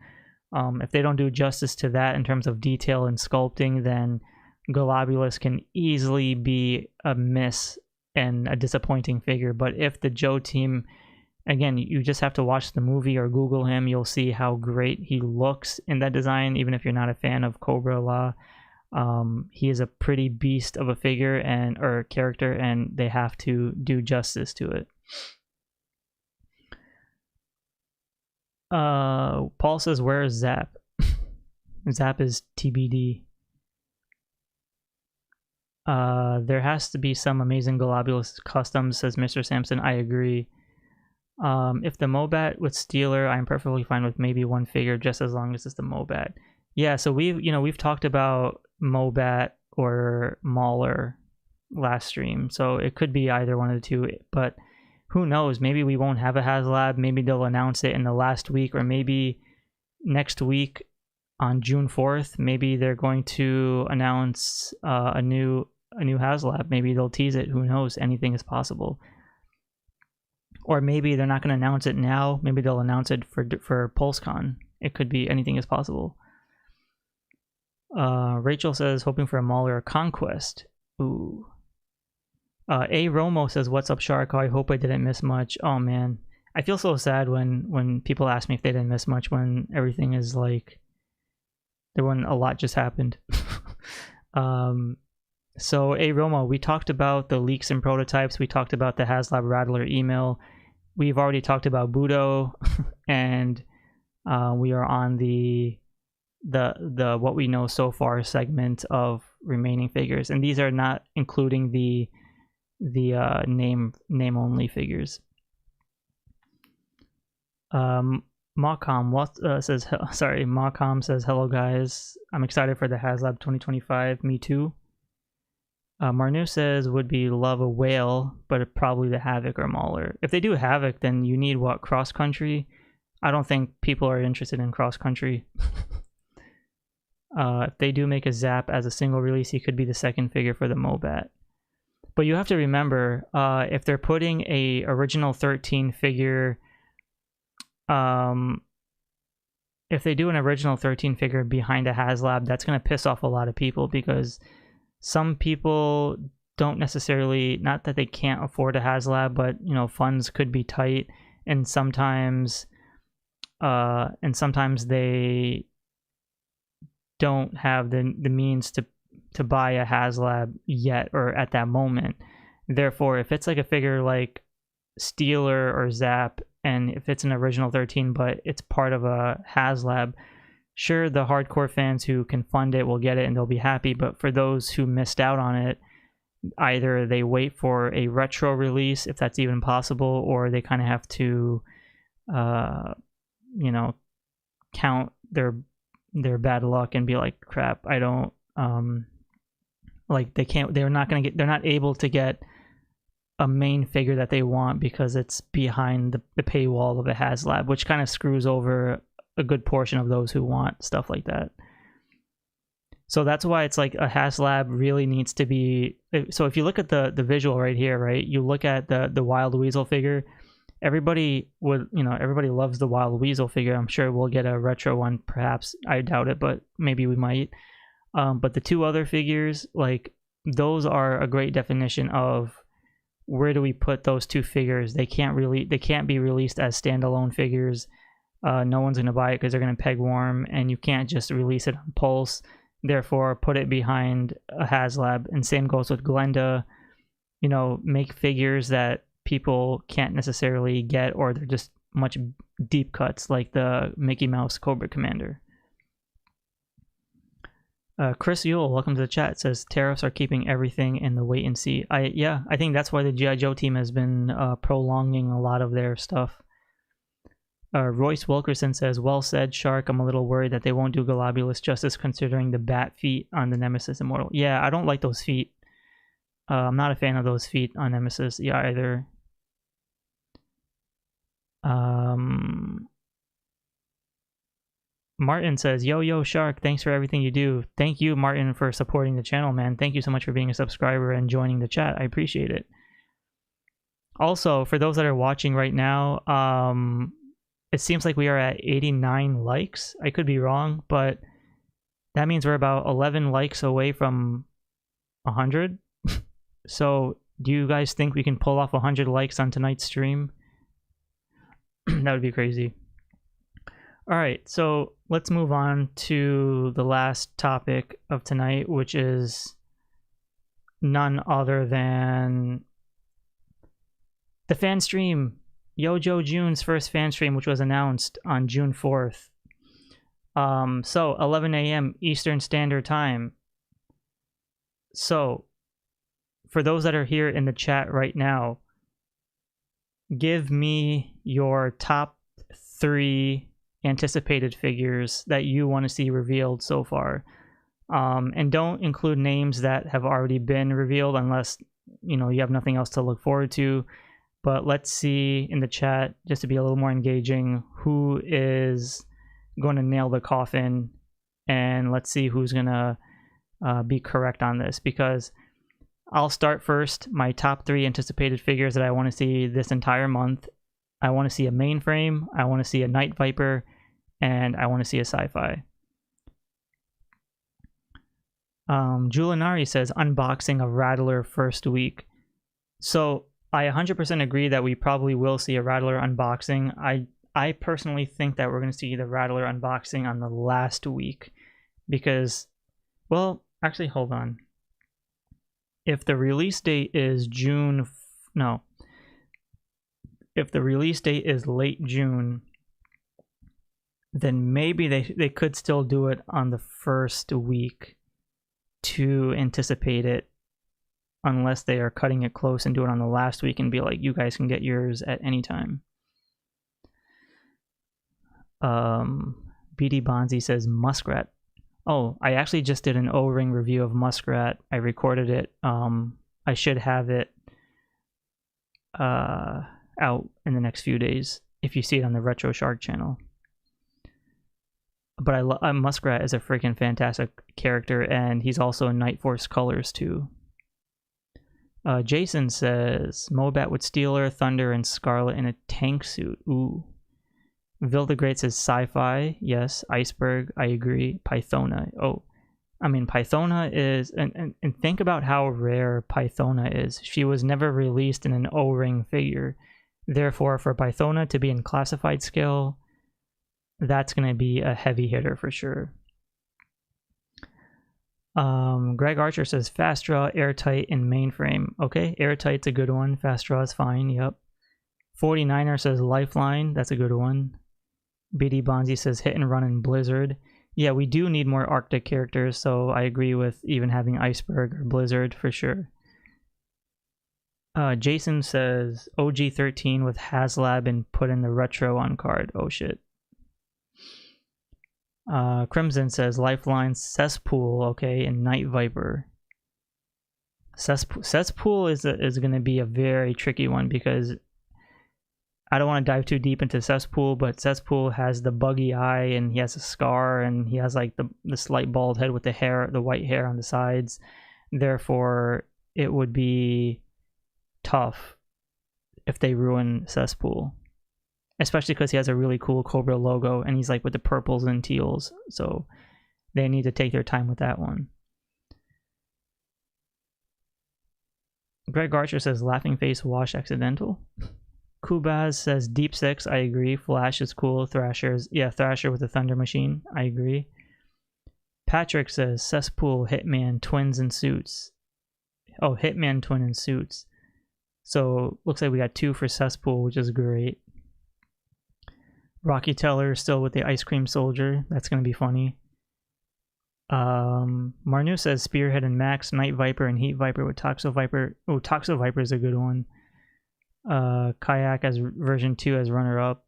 If they don't do justice to that in terms of detail and sculpting, then Globulus can easily be a miss and a disappointing figure. But if the Joe team, again, you just have to watch the movie or Google him, you'll see how great he looks in that design, even if you're not a fan of Cobra La. He is a pretty beast of a figure or character, and they have to do justice to it. Paul says, where is Zap? Zap is TBD. There has to be some amazing Globulus customs, says Mr. Sampson. I agree. If the Mobat with Steeler, I'm perfectly fine with maybe one figure, just as long as it's the Mobat. Yeah, so we've talked about Mobat or Mauler last stream, so it could be either one of the two, but who knows? Maybe we won't have a HasLab. Maybe they'll announce it in the last week, or maybe next week on June 4th. Maybe they're going to announce a new HasLab. Maybe they'll tease it. Who knows? Anything is possible. Or maybe they're not going to announce it now. Maybe they'll announce it for PulseCon. It could be, anything is possible. Rachel says, hoping for a Mauler or Conquest. Ooh. A Romo says, what's up, Sharko? I hope I didn't miss much. Oh man, I feel so sad when people ask me if they didn't miss much, when everything is like, when a lot just happened. So A Romo, we talked about the leaks and prototypes. We talked about the Haslab Rattler email. We've already talked about Budo, and we are on the what we know so far segment of remaining figures, and these are not including the name only figures. Mawcom says, sorry, Mawcom says, hello guys, I'm excited for the HasLab 2025. Me too. Marnu says, would be love a whale, but probably the Havoc or Mauler. If they do Havoc, then you need what, cross country? I don't think people are interested in cross country. If they do make a Zap as a single release, he could be the second figure for the Mobat. But you have to remember, if they're putting a original 13 figure, if they do an original 13 figure behind a HasLab, that's going to piss off a lot of people, because some people don't necessarily, not that they can't afford a HasLab, but you know, funds could be tight, and sometimes they don't have the means to buy a HasLab yet, or at that moment. Therefore, if it's like a figure like Steeler or Zap, and if it's an original 13 but it's part of a HasLab, sure, the hardcore fans who can fund it will get it and they'll be happy, but for those who missed out on it, either they wait for a retro release, if that's even possible, or they kind of have to you know, count their bad luck and be like, crap, I don't like they're not able to get a main figure that they want because it's behind the paywall of a HasLab, which kind of screws over a good portion of those who want stuff like that. So that's why it's like a HasLab really needs to be. So if you look at the visual right here, right, you look at the Wild Weasel figure. Everybody loves the Wild Weasel figure. I'm sure we'll get a retro one, perhaps. I doubt it, but maybe we might. But the two other figures, like, those are a great definition of where do we put those two figures. They can't be released as standalone figures. No one's gonna buy it because they're gonna peg warm, and you can't just release it on Pulse. Therefore, put it behind a HasLab. And same goes with Glenda. You know, make figures that people can't necessarily get, or they're just much deep cuts, like the Mickey Mouse Cobra Commander. Chris Yule, welcome to the chat, says tariffs are keeping everything in the wait and see. I think that's why the G.I. Joe team has been prolonging a lot of their stuff. Royce Wilkerson says, well said, Shark. I'm a little worried that they won't do Globulus justice considering the bat feet on the Nemesis Immortal. Yeah, I don't like those feet. I'm not a fan of those feet on Nemesis either. Martin says, yo Shark, thanks for everything you do. Thank you, Martin, for supporting the channel, man. Thank you so much for being a subscriber and joining the chat. I appreciate it. Also, for those that are watching right now, it seems like we are at 89 likes. I could be wrong, but that means we're about 11 likes away from 100. So do you guys think we can pull off 100 likes on tonight's stream? That would be crazy. All right, so let's move on to the last topic of tonight, which is none other than the fan stream. YoJo June's first fan stream, which was announced on June 4th. So 11 a.m. Eastern Standard Time. So for those that are here in the chat right now, give me your top 3 anticipated figures that you want to see revealed so far. And don't include names that have already been revealed unless, you know, you have nothing else to look forward to. But let's see in the chat, just to be a little more engaging, who is going to nail the coffin, and let's see who's going to be correct on this, because I'll start first. My top 3 anticipated figures that I want to see this entire month. I want to see a mainframe, I want to see a Night Viper, and I want to see a sci-fi. Julinari says, unboxing of Rattler first week. So I 100% agree that we probably will see a Rattler unboxing. I personally think that we're going to see the Rattler unboxing on the last week because, well, actually, hold on. If the release date is if the release date is late June, then maybe they could still do it on the first week to anticipate it, unless they are cutting it close and do it on the last week and be like, you guys can get yours at any time. BD Bonzi says Muskrat. Oh, I actually just did an O-ring review of Muskrat. I recorded it. I should have it out in the next few days if you see it on the Retro Shark channel. But Muskrat is a freaking fantastic character, and he's also in NIGHTFORCE colors too. Jason says Mobat with Steeler, Thunder, and Scarlet in a tank suit. Ooh. Vilda Great says sci-fi. Yes. Iceberg. I agree. Pythona. Oh, I mean, Pythona is, and think about how rare Pythona is. She was never released in an O-ring figure. Therefore, for Pythona to be in classified scale, that's going to be a heavy hitter for sure. Greg Archer says Fast Draw, Airtight, and Mainframe. Okay, Airtight's a good one. Fast Draw is fine. Yep. 49er says Lifeline. That's a good one. BD Bonzi says Hit and Run and Blizzard. Yeah, we do need more Arctic characters, so I agree with even having Iceberg or Blizzard for sure. Jason says OG13 with HasLab and put in the retro on card. Oh shit. Crimson says Lifeline, Cesspool, okay, and Night Viper. Cesspool is going to be a very tricky one, because I don't want to dive too deep into Cesspool, but Cesspool has the buggy eye, and he has a scar, and he has like the slight bald head with the white hair on the sides. Therefore, it would be tough if they ruin Cesspool, especially because he has a really cool Cobra logo, and he's like with the purples and teals, so they need to take their time with that one. Greg Archer says laughing face wash accidental. Kubaz says Deep Six, I agree. Flash is cool. Thrasher with the Thunder Machine, I agree. Patrick says Cesspool, Hitman, twins in suits. Oh, Hitman, twin in suits. So looks like we got 2 for Cesspool, which is great. Rocky Teller still with the Ice Cream Soldier. That's going to be funny. Marnu says Spearhead and Max, Night Viper and Heat Viper with Toxo Viper. Oh, Toxo Viper is a good one. Kayak as version 2 as runner-up.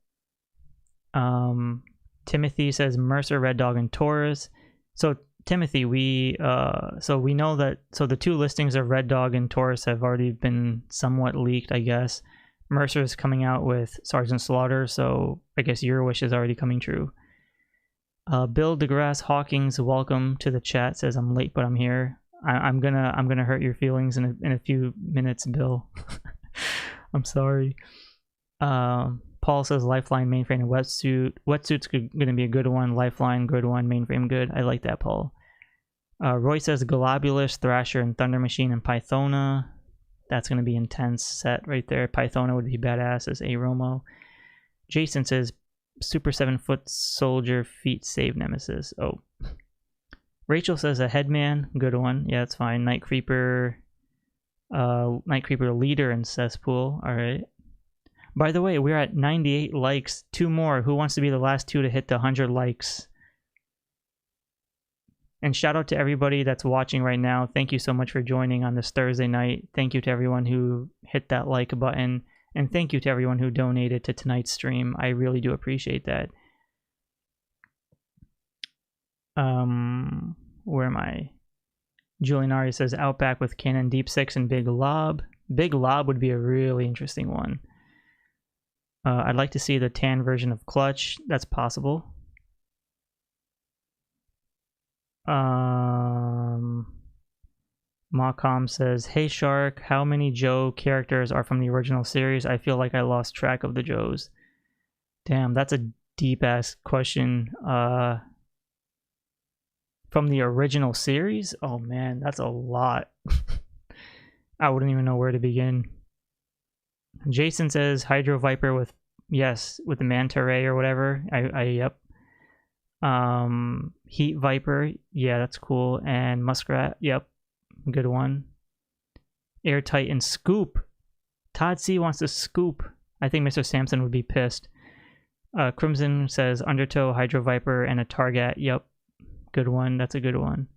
Timothy says Mercer, Reddog, and Taurus. So Timothy, we know that the 2 listings of Reddog and Taurus have already been somewhat leaked, I guess. Mercer is coming out with Sergeant Slaughter, so I guess your wish is already coming true. Bill DeGrasse Hawkins, welcome to the chat, says I'm late but I'm here. I'm gonna hurt your feelings in a few minutes, Bill. I'm sorry. Paul says Lifeline, Mainframe, and Wetsuit. Wetsuit's gonna be a good one. Lifeline, good one. Mainframe, good. I like that, Paul. Roy says Globulus, Thrasher, and Thunder Machine, and Pythona. That's gonna be intense set right there. Pythona would be badass as a Romo. Jason says Super 7-foot Soldier, Feet Save Nemesis. Oh. Rachel says a Headman, good one. Yeah, that's fine. Night Creeper Leader and Cesspool. All right. By the way, we're at 98 likes. 2 more. Who wants to be the last 2 to hit the 100 likes? And shout out to everybody that's watching right now. Thank you so much for joining on this Thursday night. Thank you to everyone who hit that like button. And thank you to everyone who donated to tonight's stream. I really do appreciate that. Where am I? Julian Ari says Outback with Cannon, Deep Six, and Big Lob. Big Lob would be a really interesting one. I'd like to see the tan version of Clutch. That's possible. Mawcom says, hey Shark, how many Joe characters are from the original series? I feel like I lost track of the Joes. Damn, that's a deep ass question. From the original series? Oh man, that's a lot. I wouldn't even know where to begin. Jason says Hydro Viper with, yes, with the Manta Ray or whatever. Yep. Heat Viper, yeah, that's cool. And Muskrat, yep, good one. Airtight and Scoop. Todd C wants to scoop. I think Mr. Sampson would be pissed. Crimson says Undertow, Hydro Viper, and a Target. Yep, good one. That's a good one.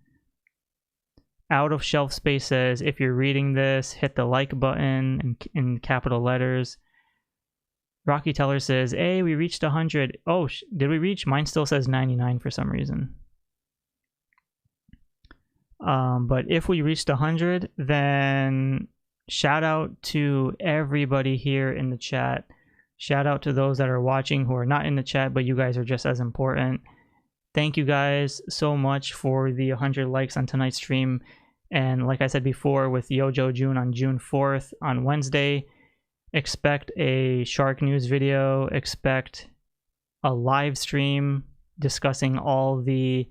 Out of Shelf Space says, if you're reading this, hit the like button in capital letters. Rocky Teller says, hey, we reached 100. Oh, did we reach? Mine still says 99 for some reason. But if we reached 100, then shout out to everybody here in the chat. Shout out to those that are watching who are not in the chat, but you guys are just as important. Thank you guys so much for the 100 likes on tonight's stream. And like I said before, with YoJo June on June 4th on Wednesday, expect a SHARKNEWZ video, expect a live stream discussing all the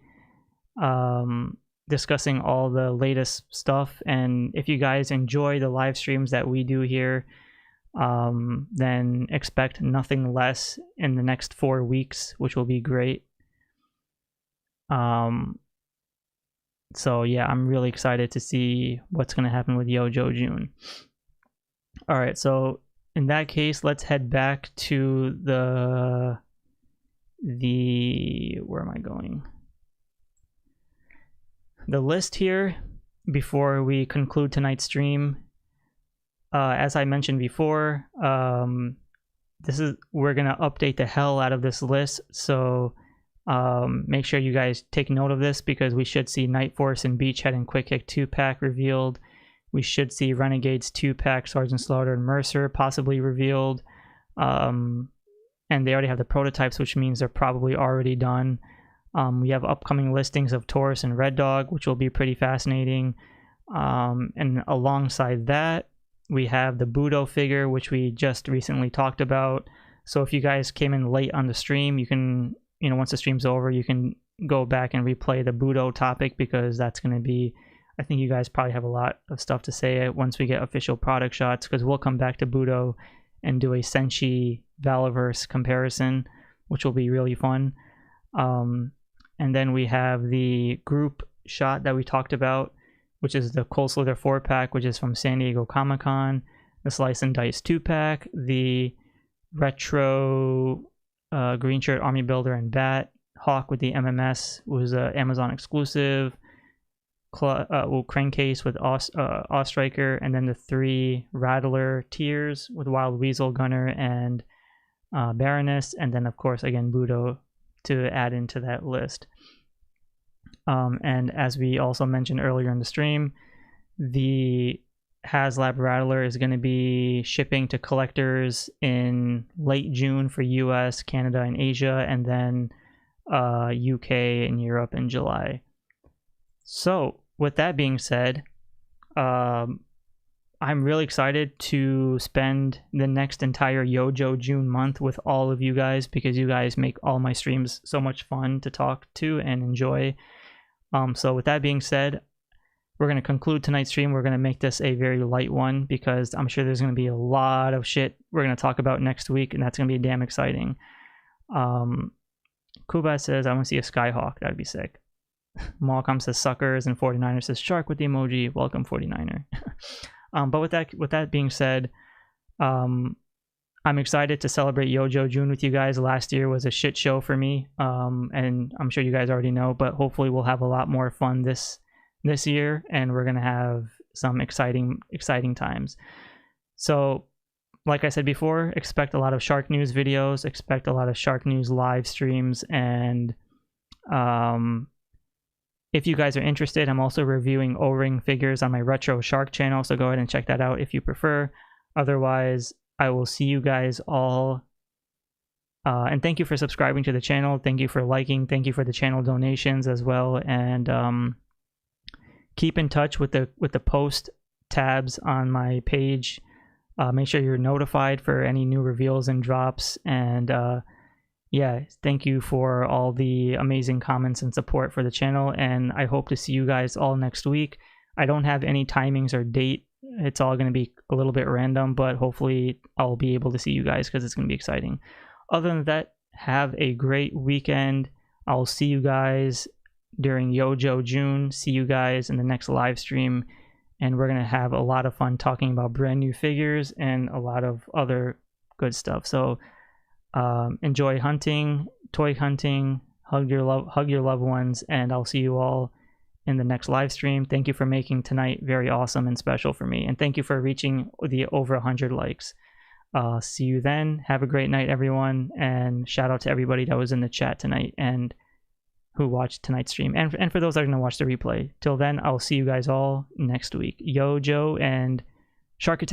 latest stuff. And if you guys enjoy the live streams that we do here, then expect nothing less in the next 4 weeks, which will be great. So yeah, I'm really excited to see what's going to happen with YoJo June. All right, so in that case, let's head back to the where am I going? The list here before we conclude tonight's stream. As I mentioned before, we're gonna update the hell out of this list. So make sure you guys take note of this, because we should see NIGHTFORCE and BEACHHEAD and QUICKKICK 2-pack revealed. We should see Renegades 2-pack, Sergeant Slaughter, and Mercer possibly revealed. And they already have the prototypes, which means they're probably already done. We have upcoming listings of Taurus and Reddog, which will be pretty fascinating. And alongside that, we have the Budo figure, which we just recently talked about. So if you guys came in late on the stream, you can, once the stream's over, you can go back and replay the Budo topic, because that's going to be, I think you guys probably have a lot of stuff to say once we get official product shots, because we'll come back to Budo and do a Senshi Valaverse comparison, which will be really fun. And then we have the group shot that we talked about, which is the SLITHER 4-pack, which is from San Diego Comic-Con, the Slice and Dice 2-pack, the Retro Greenshirt Army Builder and Bat, Hawk with the MMS was an Amazon exclusive, Crankcase with Ostriker, and then the 3 Rattler tiers with Wild Weasel, Gunner, and Baroness, and then of course again Budo to add into that list. And as we also mentioned earlier in the stream, the Haslab Rattler is going to be shipping to collectors in late June for US, Canada, and Asia, and then UK and Europe in July. So with that being said, I'm really excited to spend the next entire YoJo June month with all of you guys, because you guys make all my streams so much fun to talk to and enjoy. So with that being said, we're going to conclude tonight's stream. We're going to make this a very light one, because I'm sure there's going to be a lot of shit we're going to talk about next week, and that's going to be damn exciting. Kuba says, I want to see a Skyhawk. That'd be sick. Malcolm says suckers, and 49er says shark with the emoji. Welcome, 49er. But with that being said, I'm excited to celebrate YoJo June with you guys. Last year was a shit show for me, and I'm sure you guys already know, but hopefully we'll have a lot more fun this year, and we're gonna have some exciting times. So like I said before, expect a lot of SHARKNEWZ videos, expect a lot of SHARKNEWZ live streams, and if you guys are interested, I'm also reviewing O-ring figures on my Retro Shark channel, so go ahead and check that out if you prefer. Otherwise, I will see you guys all, and thank you for subscribing to the channel, thank you for liking, thank you for the channel donations as well, and keep in touch with the post tabs on my page. Make sure you're notified for any new reveals and drops, and yeah, thank you for all the amazing comments and support for the channel, and I hope to see you guys all next week. I don't have any timings or date. It's all going to be a little bit random, but hopefully I'll be able to see you guys, because it's going to be exciting. Other than that, have a great weekend. I'll see you guys during YoJo June. See you guys in the next live stream, and we're going to have a lot of fun talking about brand new figures and a lot of other good stuff. So enjoy hunting, toy hunting, hug your loved ones, and I'll see you all in the next live stream. Thank you for making tonight very awesome and special for me, and thank you for reaching the over 100 likes. See you then. Have a great night, everyone, and shout out to everybody that was in the chat tonight and who watched tonight's stream, and for those that are going to watch the replay. Till then, I'll see you guys all next week. YoJo and Shark Attack.